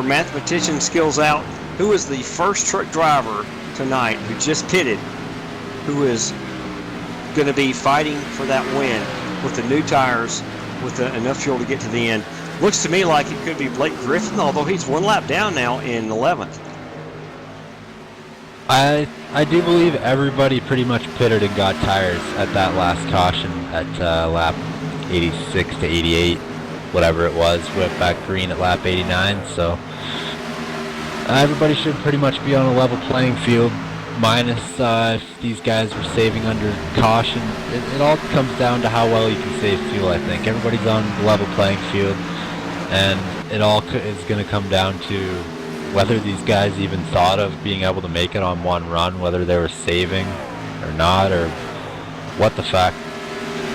mathematician skills out. Who is the first truck driver tonight who just pitted, who is going to be fighting for that win with the new tires, with enough fuel to get to the end? Looks to me like it could be Blake Griffin, although he's 1 lap down now in 11th. I do believe everybody pretty much pitted and got tires at that last caution at lap 86 to 88, whatever it was. Went back green at lap 89, so everybody should pretty much be on a level playing field, minus if these guys were saving under caution. It all comes down to how well you can save fuel, I think. Everybody's on a level playing field, and it all is going to come down to whether these guys even thought of being able to make it on one run, whether they were saving or not, or what the fact,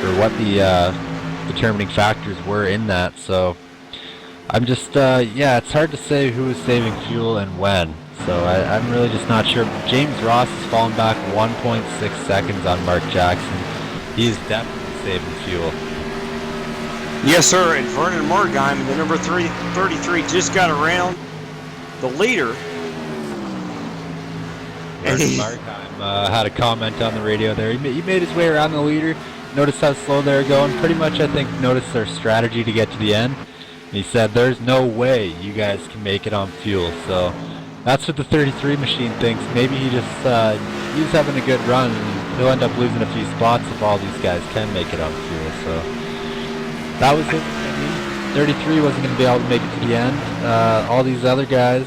or what the determining factors were in that. So I'm just, yeah, it's hard to say who is saving fuel and when. So I'm really just not sure. James Ross has fallen back 1.6 seconds on Mark Jackson. He is definitely saving fuel. Yes, sir. And Vernon Margheim, the number 33, just got around the leader. Vernon Margheim had a comment on the radio there. He made his way around the leader. Noticed how slow they were going. Pretty much, I think, noticed their strategy to get to the end. And he said, "There's no way you guys can make it on fuel." So that's what the 33 machine thinks. Maybe he's having a good run, and he'll end up losing a few spots if all these guys can make it on fuel. So that was it. I mean, 33 wasn't going to be able to make it to the end. All these other guys,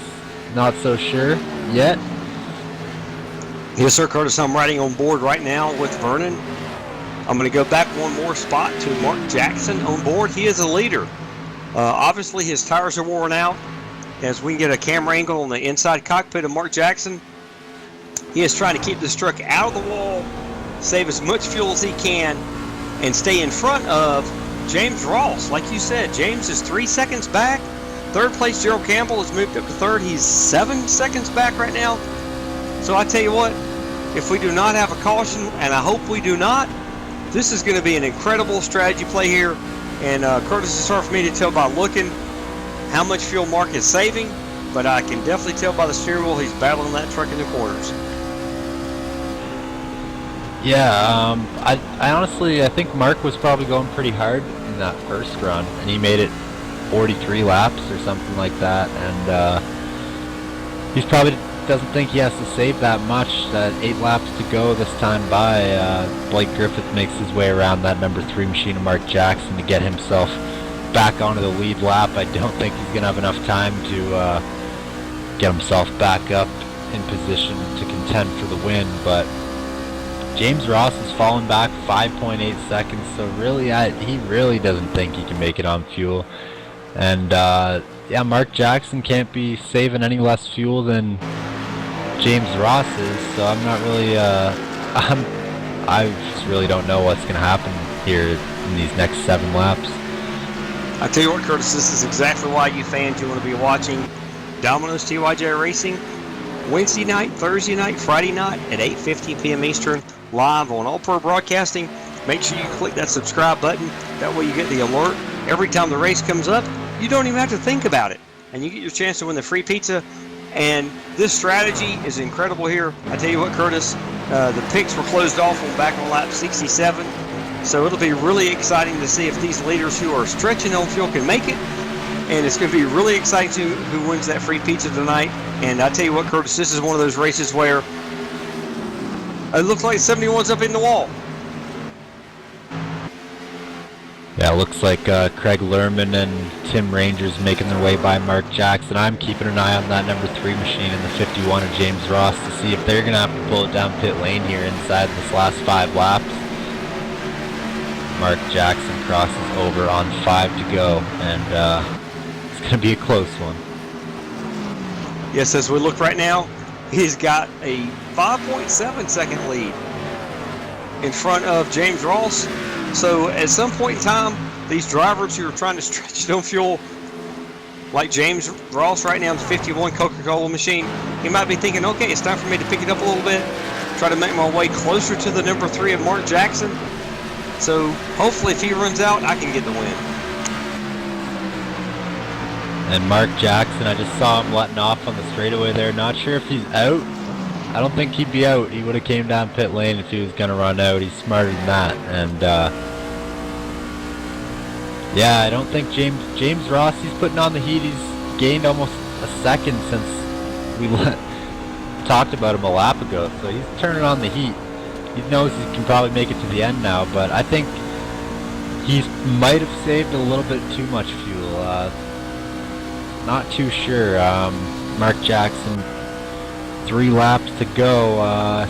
not so sure yet. Yes, sir, Curtis. I'm riding on board right now with Vernon. I'm going to go back one more spot to Mark Jackson on board. He is a leader. Obviously, his tires are worn out. As we can get a camera angle on the inside cockpit of Mark Jackson, he is trying to keep this truck out of the wall, save as much fuel as he can, and stay in front of James Ross. Like you said, James is 3 seconds back. Third place, Gerald Campbell has moved up to third. He's 7 seconds back right now. So I tell you what, if we do not have a caution, and I hope we do not, this is going to be an incredible strategy play here. And Curtis, it's hard for me to tell by looking how much fuel Mark is saving, but I can definitely tell by the steering wheel he's battling that truck in the corners. Yeah, I honestly, I think Mark was probably going pretty hard in that first run, and he made it 43 laps or something like that, and he's probably doesn't think he has to save that much. That 8 laps to go this time by, Blake Griffith makes his way around that number 3 machine of Mark Jackson to get himself back onto the lead lap. I don't think he's going to have enough time to get himself back up in position to contend for the win, but James Ross has fallen back 5.8 seconds, so really he really doesn't think he can make it on fuel. And yeah, Mark Jackson can't be saving any less fuel than James Ross is, so I'm not really, I just really don't know what's going to happen here in these next 7 laps. I tell you what, Curtis, this is exactly why you fans, you want to be watching Domino's TYJ Racing Wednesday night, Thursday night, Friday night at 8:15 p.m. Eastern, live on All Pro Broadcasting. Make sure you click that subscribe button. That way you get the alert every time the race comes up. You don't even have to think about it, and you get your chance to win the free pizza. And this strategy is incredible here. I tell you what, Curtis, the picks were closed off back on lap 67, so it'll be really exciting to see if these leaders who are stretching on fuel can make it. And it's going to be really exciting to who wins that free pizza tonight. And I tell you what, Curtis, this is one of those races where it looks like 71's up in the wall. Yeah, it looks like Craig Lerman and Tim Rangers making their way by Mark Jackson. I'm keeping an eye on that number 3 machine in the 51 of James Ross to see if they're going to have to pull it down pit lane here inside this last 5 laps. Mark Jackson crosses over on 5 to go, and it's going to be a close one. Yes, as we look right now, he's got a 5.7 second lead in front of James Ross. So at some point in time, these drivers who are trying to stretch it on fuel, like James Ross right now in the 51 Coca-Cola machine, he might be thinking, okay, it's time for me to pick it up a little bit. try to make my way closer to the number 3 of Mark Jackson. So hopefully if he runs out, I can get the win. And Mark Jackson, I just saw him letting off on the straightaway there. Not sure if he's out. I don't think he'd be out. He would have came down pit lane if he was going to run out. He's smarter than that. And yeah, I don't think James Ross, he's putting on the heat. He's gained almost a second since we talked about him a lap ago. So he's turning on the heat. He knows he can probably make it to the end now, but I think he might have saved a little bit too much fuel. Not too sure. Mark Jackson, 3 laps to go.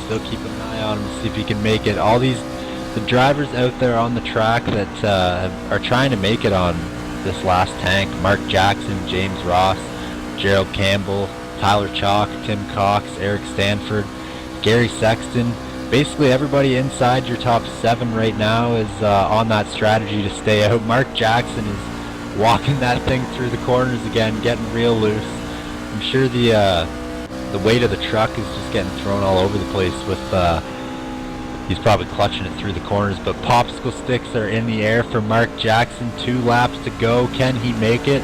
Still keep an eye on him to see if he can make it. All the drivers out there on the track that are trying to make it on this last tank: Mark Jackson, James Ross, Gerald Campbell, Tyler Chalk, Tim Cox, Eric Stanford, Gary Sexton. Basically everybody inside your top 7 right now is on that strategy to stay out. Mark Jackson is walking that thing through the corners again, getting real loose. I'm sure the weight of the truck is just getting thrown all over the place with he's probably clutching it through the corners, but popsicle sticks are in the air for Mark Jackson. 2 laps to go. Can he make it?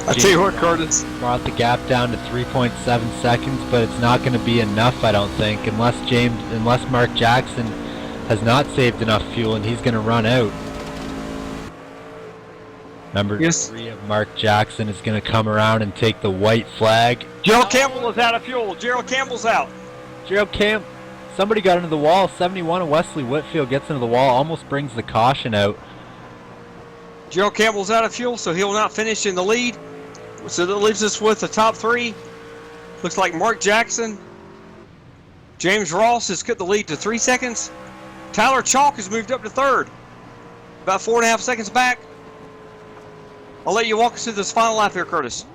I'll tell you what, Curtis. Brought the gap down to 3.7 seconds, but it's not going to be enough, I don't think, unless Mark Jackson has not saved enough fuel and he's going to run out. Number 3 of Mark Jackson is going to come around and take the white flag. Gerald Campbell is out of fuel. Gerald Campbell's out. Somebody got into the wall. 71 of Wesley Whitfield gets into the wall, almost brings the caution out. Gerald Campbell's out of fuel, so he'll not finish in the lead. So that leaves us with the top 3. Looks like Mark Jackson. James Ross has cut the lead to 3 seconds. Tyler Chalk has moved up to 3rd. About 4.5 seconds back. I'll let you walk us through this final lap here, Curtis.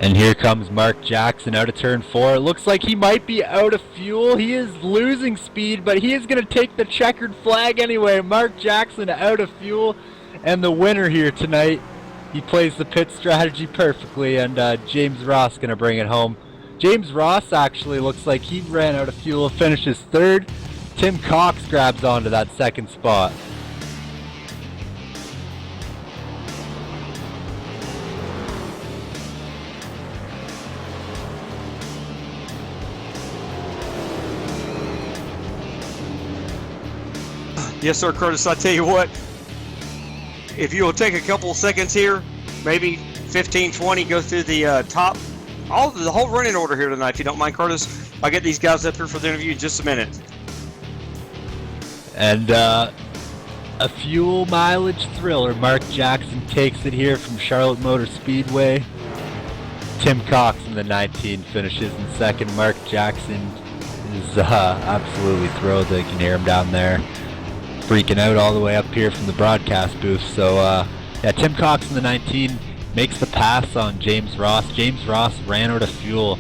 And here comes Mark Jackson out of turn 4. It looks like he might be out of fuel. He is losing speed, but he is going to take the checkered flag anyway. Mark Jackson out of fuel, and the winner here tonight. He plays the pit strategy perfectly, and James Ross going to bring it home. James Ross actually looks like he ran out of fuel, finishes 3rd. Tim Cox grabs onto that 2nd spot. Yes, sir, Curtis. I tell you what, if you will take a couple of seconds here, maybe 15, 20, go through the the whole running order here tonight, if you don't mind, Curtis. I'll get these guys up here for the interview in just a minute. And a fuel mileage thriller. Mark Jackson takes it here from Charlotte Motor Speedway. Tim Cox in the 19 finishes in 2nd. Mark Jackson is absolutely thrilled. They can hear him down there, freaking out all the way up here from the broadcast booth. So yeah, Tim Cox in the 19 makes the pass on James Ross. James Ross ran out of fuel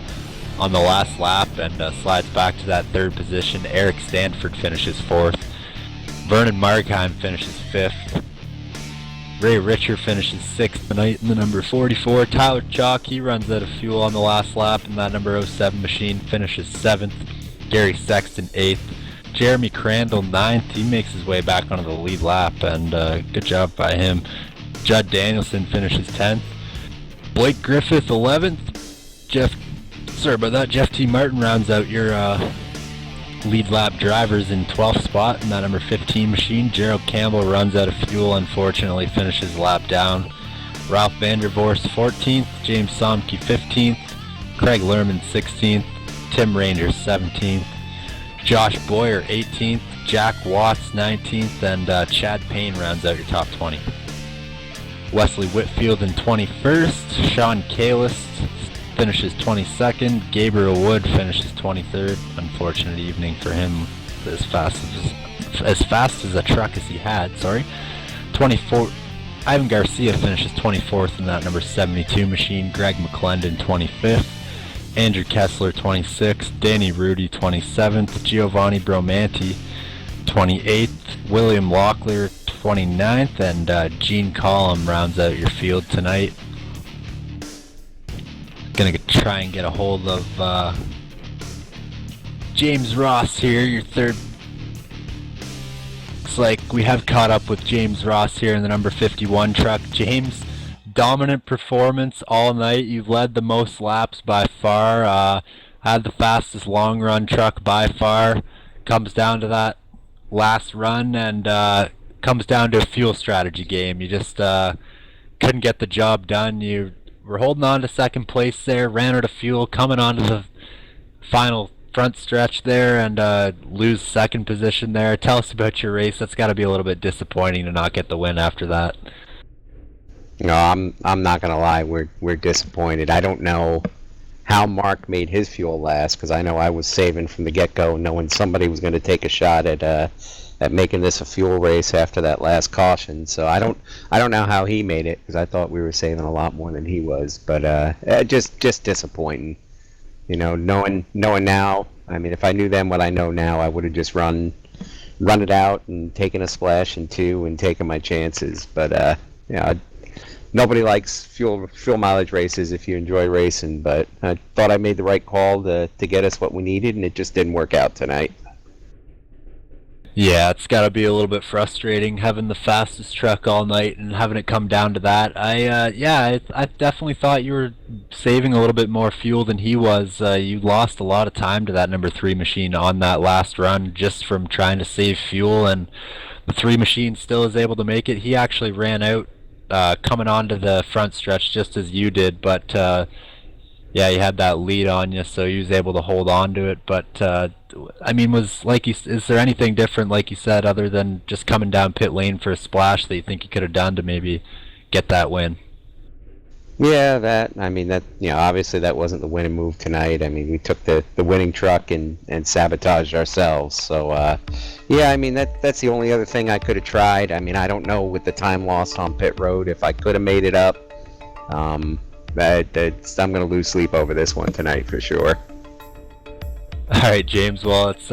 on the last lap and slides back to that 3rd position. Eric Stanford finishes 4th. Vernon Markheim finishes 5th. Ray Richer finishes 6th tonight in the number 44. Tyler Chalk, he runs out of fuel on the last lap, and that number 07 machine finishes 7th. Gary Sexton 8th. Jeremy Crandall 9th. He makes his way back onto the lead lap, and good job by him. Judd Danielson finishes 10th. Blake Griffith 11th. Jeff T. Martin rounds out your lead lap drivers in 12th spot in that number 15 machine. Gerald Campbell runs out of fuel, unfortunately finishes lap down. Ralph Vandervorst 14th. James Somke 15th. Craig Lerman 16th. Tim Rangers 17th. Josh Boyer 18th, Jack Watts 19th, and Chad Payne rounds out your top 20. Wesley Whitfield in 21st, Sean Kalis finishes 22nd, Gabriel Wood finishes 23rd. Unfortunate evening for him, as fast as a truck as he had. 24. Ivan Garcia finishes 24th in that number 72 machine. Greg McClendon 25th. Andrew Kessler 26th, Danny Rudy 27th, Giovanni Bromanti 28th, William Locklear 29th, and Gene Collum rounds out your field tonight. Gonna try try and get a hold of James Ross here, your third. Looks like we have caught up with James Ross here in the number 51 truck. James, dominant performance all night. You've led the most laps by far. Had the fastest long run truck by far. Comes down to that last run, and comes down to a fuel strategy game. You just couldn't get the job done. You were holding on to second place there, ran out of fuel, coming onto the final front stretch there, and lose second position there. Tell us about your race. That's got to be a little bit disappointing to not get the win after that. No, I'm not gonna lie. We're disappointed. I don't know how Mark made his fuel last, because I know I was saving from the get-go, knowing somebody was going to take a shot at making this a fuel race after that last caution. So I don't know how he made it, because I thought we were saving a lot more than he was. But just disappointing. You know, knowing now. I mean, if I knew then what I know now, I would have just run it out and taken a splash in 2 and taken my chances. But nobody likes fuel mileage races if you enjoy racing, but I thought I made the right call to get us what we needed, and it just didn't work out tonight. Yeah, it's got to be a little bit frustrating having the fastest truck all night and having it come down to that. I definitely thought you were saving a little bit more fuel than he was. You lost a lot of time to that number 3 machine on that last run just from trying to save fuel, and the 3 machine still is able to make it. He actually ran out coming onto the front stretch just as you did, but yeah, you had that lead on you, so he was able to hold on to it. But I mean, is there anything different, like you said, other than just coming down pit lane for a splash that you think you could have done to maybe get that win? Yeah, obviously that wasn't the winning move tonight. I mean, we took the winning truck and sabotaged ourselves. So, yeah, I mean, that's the only other thing I could have tried. I mean, I don't know with the time lost on pit road if I could have made it up. I'm going to lose sleep over this one tonight for sure. All right, James. Well, it's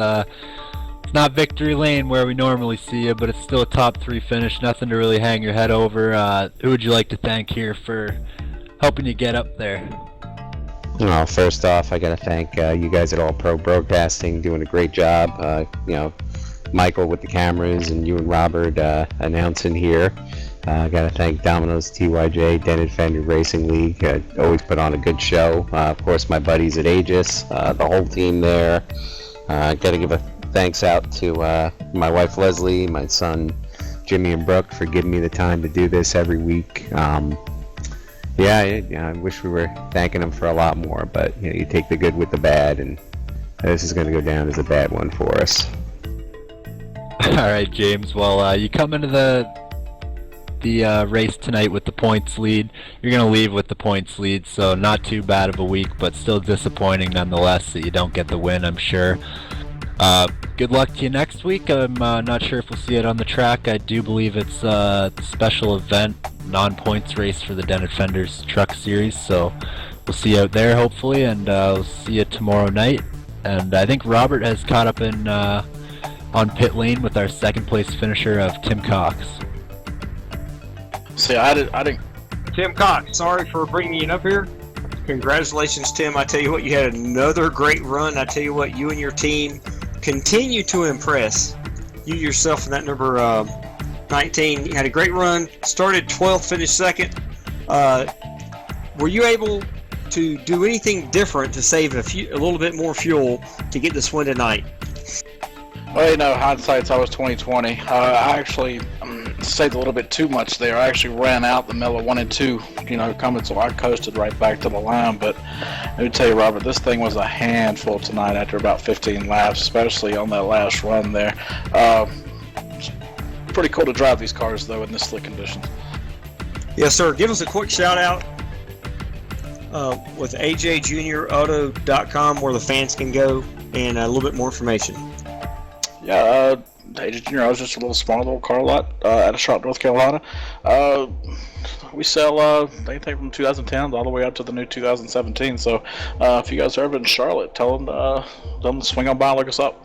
not victory lane where we normally see you, but it's still a top 3 finish. Nothing to really hang your head over. Who would you like to thank here for helping you get up there? Well, first off, I got to thank you guys at All Pro Broadcasting, doing a great job. Michael with the cameras, and you and Robert announcing here. I got to thank Domino's TYJ, Dented Fender Racing League. Always put on a good show. Of course, my buddies at Aegis, the whole team there. Got to give a thanks out to my wife Leslie, my son Jimmy and Brooke for giving me the time to do this every week. I wish we were thanking them for a lot more, but you take the good with the bad, and this is going to go down as a bad one for us. All right, James. Well, you come into the race tonight with the points lead. You're going to leave with the points lead, so not too bad of a week, but still disappointing nonetheless that you don't get the win, I'm sure. Good luck to you next week. I'm not sure if we'll see it on the track. I do believe it's a special event, non-points race for the Dented Fenders Truck Series, so we'll see you out there hopefully, and we'll see you tomorrow night. And I think Robert has caught up in on pit lane with our second place finisher of Tim Cox. See, I didn't. Tim Cox, sorry for bringing you up here. Congratulations, Tim. I tell you what, you had another great run. I tell you what, you and your team continue to impress. You yourself in that number 19, you had a great run. Started 12th, finished second. Were you able to do anything different to save a little bit more fuel to get this win tonight? Well, hindsight's always 20/20. I actually saved a little bit too much there. I actually ran out the middle of 1 and 2, coming, so I coasted right back to the line. But let me tell you, Robert, this thing was a handful tonight after about 15 laps, especially on that last run there. It's pretty cool to drive these cars, though, in this slick conditions. Yes, sir. Give us a quick shout out with ajjuniorauto.com where the fans can go and a little bit more information. Yeah, AJ Junior Auto is just a small little car lot out of Charlotte, North Carolina. We sell anything from 2010 all the way up to the new 2017. So if you guys are ever in Charlotte, tell them to swing on by and look us up.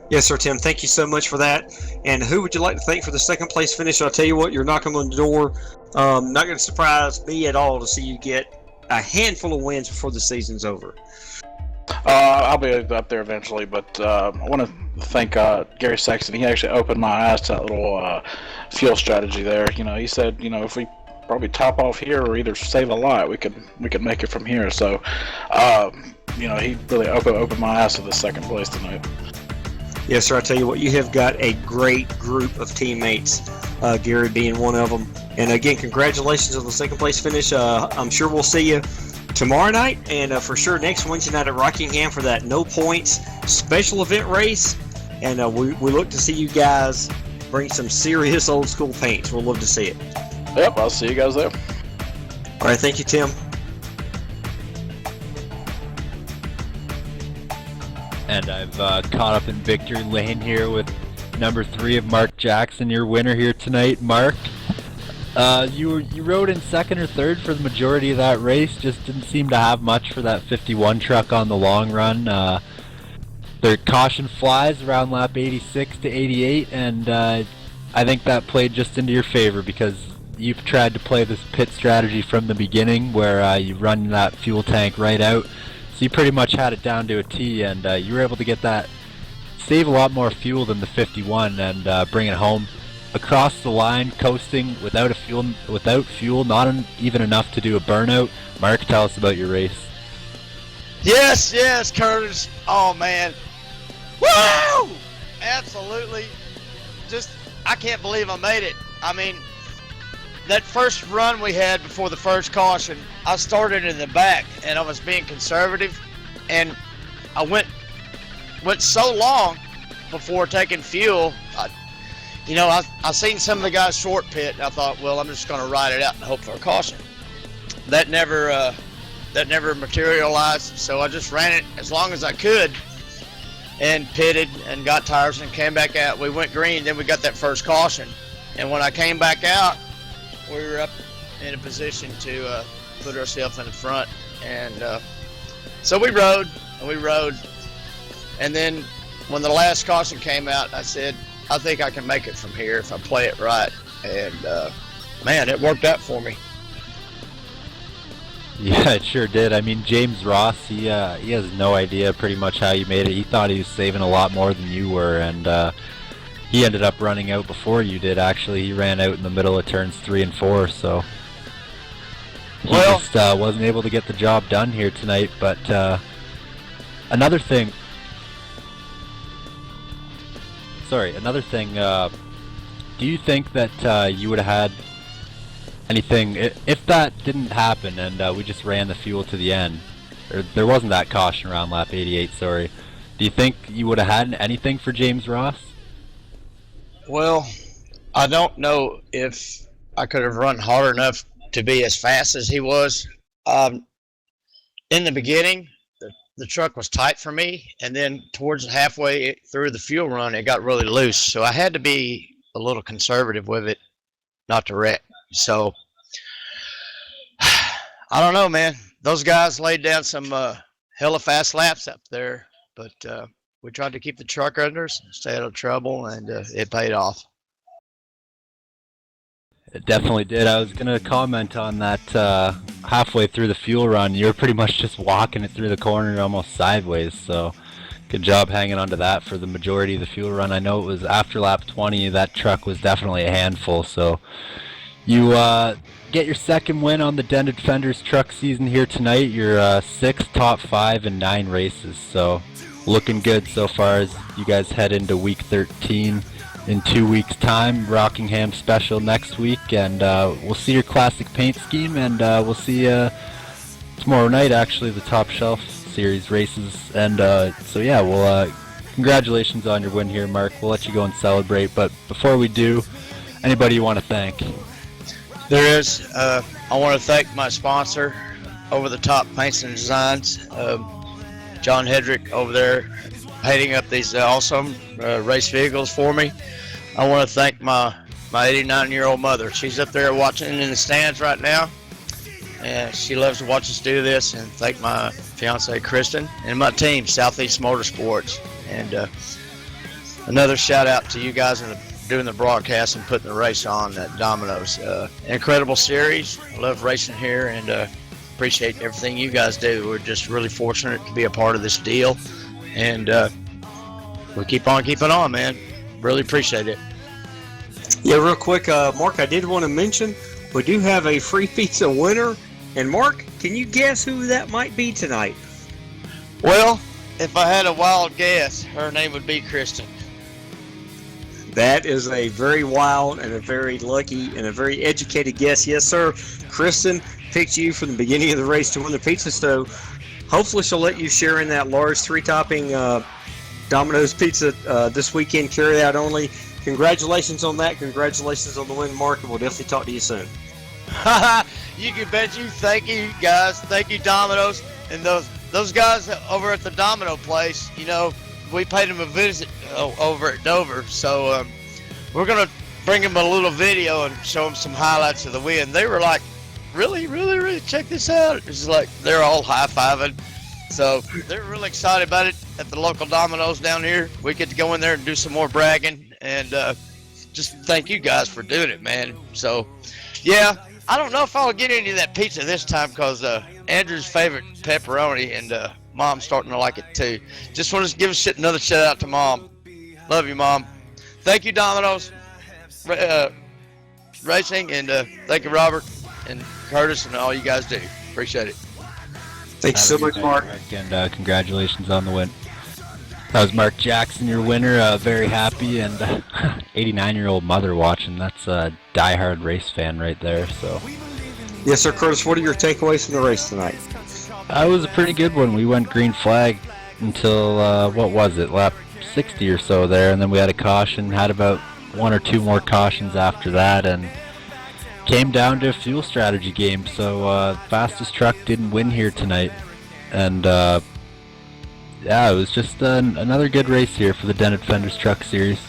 Yes, sir, Tim. Thank you so much for that. And who would you like to thank for the second place finish? I'll tell you what, you're knocking on the door. Not going to surprise me at all to see you get a handful of wins before the season's over. I'll be up there eventually, but I want to thank Gary Sexton. He actually opened my eyes to that little fuel strategy there. He said, if we probably top off here or either save a lot, we could make it from here. So, he really opened my eyes to the second place tonight. Yes, sir. I tell you what, you have got a great group of teammates, Gary being one of them. And again, congratulations on the second place finish. I'm sure we'll see you tomorrow night, and for sure next Wednesday night at Rockingham for that no points special event race. And we look to see you guys bring some serious old school paints. We'll love to see it. Yep, I'll see you guys there. All right, thank you, Tim. And I've caught up in victory lane here with number 3 of Mark Jackson, your winner here tonight. Mark, you rode in second or third for the majority of that race. Just didn't seem to have much for that 51 truck on the long run. Their caution flies around lap 86 to 88, and I think that played just into your favor because you've tried to play this pit strategy from the beginning where you run that fuel tank right out. So you pretty much had it down to a T, and you were able to get that, save a lot more fuel than the 51 and bring it home. Across the line, coasting without fuel, not even enough to do a burnout. Mark, tell us about your race. Yes, Curtis. Oh man, woo! Absolutely. Just, I can't believe I made it. I mean, that first run we had before the first caution, I started in the back and I was being conservative, and I went so long before taking fuel. I seen some of the guys short pit, and I thought, well, I'm just going to ride it out and hope for a caution. That never materialized, so I just ran it as long as I could and pitted and got tires and came back out. We went green, then we got that first caution. And when I came back out, we were up in a position to put ourselves in the front. And so we rode, and then when the last caution came out, I said, I think I can make it from here if I play it right. And man, it worked out for me. Yeah, it sure did. I mean, James Ross, he has no idea pretty much how you made it. He thought he was saving a lot more than you were, and he ended up running out before you did, actually. He ran out in the middle of turns 3 and 4, so he just wasn't able to get the job done here tonight. But another thing, do you think that you would have had anything, if that didn't happen and we just ran the fuel to the end, or there wasn't that caution around lap 88, sorry, do you think you would have had anything for James Ross? Well, I don't know if I could have run hard enough to be as fast as he was. In the beginning, the truck was tight for me, and then towards halfway through the fuel run, it got really loose. So I had to be a little conservative with it, not to wreck. So I don't know, man. Those guys laid down some hella fast laps up there, but we tried to keep the truck under us, stay out of trouble, and it paid off. It definitely did. I was going to comment on that halfway through the fuel run. You were pretty much just walking it through the corner almost sideways, so good job hanging on to that for the majority of the fuel run. I know it was after lap 20, that truck was definitely a handful, so you get your second win on the Dented Fenders truck season here tonight. Your 6th top 5 in 9 races, so looking good so far as you guys head into week 13 in 2 weeks' time. Rockingham special next week, and we'll see your classic paint scheme, and we'll see you tomorrow night, actually, the Top Shelf Series races. And so yeah, well, congratulations on your win here, Mark. We'll let you go and celebrate, but before we do, anybody you want to thank? There is. I want to thank my sponsor, Over the Top Paints and Designs, John Hedrick over there, painting up these awesome race vehicles for me. I want to thank my 89-year-old mother. She's up there watching in the stands right now, and she loves to watch us do this. And thank my fiance Kristen and my team, Southeast Motorsports. And another shout out to you guys doing the broadcast and putting the race on at Domino's. Incredible series. I love racing here, and appreciate everything you guys do. We're just really fortunate to be a part of this deal, and we'll keep on keeping on, man. Really appreciate it. Yeah, real quick, Mark, I did want to mention we do have a free pizza winner. And Mark, can you guess who that might be tonight? Well, if I had a wild guess, her name would be Kristen. That is a very wild and a very lucky and a very educated guess. Yes, sir. Kristen picked you from the beginning of the race to win the pizza, so hopefully she'll let you share in that large 3-topping Domino's pizza this weekend, carry out only. Congratulations on that. Congratulations on the win, Mark, and we'll definitely talk to you soon. You can bet you. Thank you, guys. Thank you, Domino's. And those guys over at the Domino place, you know, we paid them a visit over at Dover. So we're going to bring them a little video and show them some highlights of the win. They were like, really, really, really, check this out. It's like they're all high-fiving. So they're really excited about it at the local Domino's down here. We get to go in there and do some more bragging. And just thank you guys for doing it, man. So, yeah. I don't know if I'll get any of that pizza this time because Andrew's favorite pepperoni, and Mom's starting to like it too. Just want to give another shout out to Mom. Love you, Mom. Thank you, Domino's Racing, and thank you, Robert and Curtis, and all you guys do. Appreciate it. Thanks so much, Mark. And congratulations on the win. That was Mark Jackson, your winner. Very happy, and 89-year-old mother watching. That's a diehard race fan right there. So. Yes, sir, Curtis. What are your takeaways from the race tonight? It was a pretty good one. We went green flag until what was it, lap 60 or so there, and then we had a caution. Had about 1 or 2 more cautions after that, and came down to a fuel strategy game. So fastest truck didn't win here tonight, and. Yeah, it was just another good race here for the Dented Fenders Truck Series.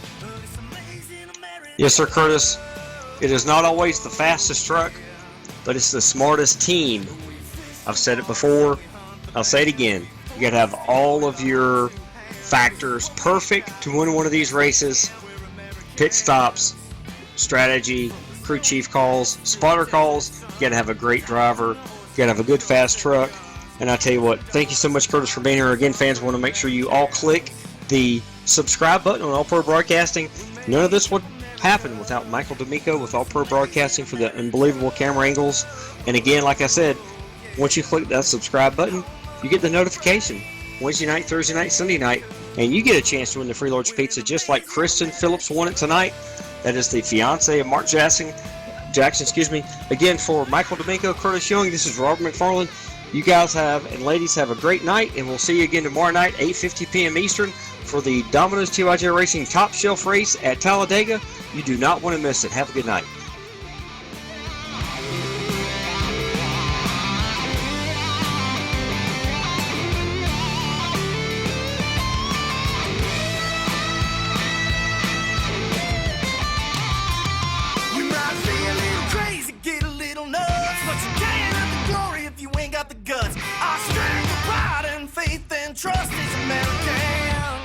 Yes, sir, Curtis. It is not always the fastest truck, but it's the smartest team. I've said it before. I'll say it again. You got to have all of your factors perfect to win one of these races. Pit stops, strategy, crew chief calls, spotter calls. You got to have a great driver. You got to have a good fast truck. And I tell you what, thank you so much, Curtis, for being here. Again, fans, want to make sure you all click the subscribe button on All Pro Broadcasting. None of this would happen without Michael D'Amico with All Pro Broadcasting for the unbelievable camera angles. And again, like I said, once you click that subscribe button, you get the notification Wednesday night, Thursday night, Sunday night, and you get a chance to win the Free Lord's Pizza just like Kristen Phillips won it tonight. That is the fiance of Mark Jackson. Again, for Michael D'Amico, Curtis Young, this is Robert McFarland. You guys and ladies have a great night, and we'll see you again tomorrow night, 8:50 p.m. Eastern, for the Domino's TYJ Racing Top Shelf Race at Talladega. You do not want to miss it. Have a good night. You might be a little crazy, get a little nuts, but you can't have the glory if you ain't got the guts. Our strength, pride, and faith and trust is American.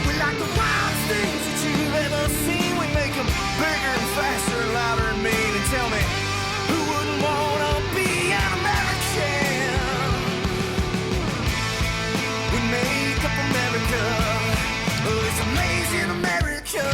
We like the wildest things that you've ever seen. We make them bigger and faster, louder and mean. And tell me, who wouldn't want to be an American? We make up America. Oh, it's amazing America.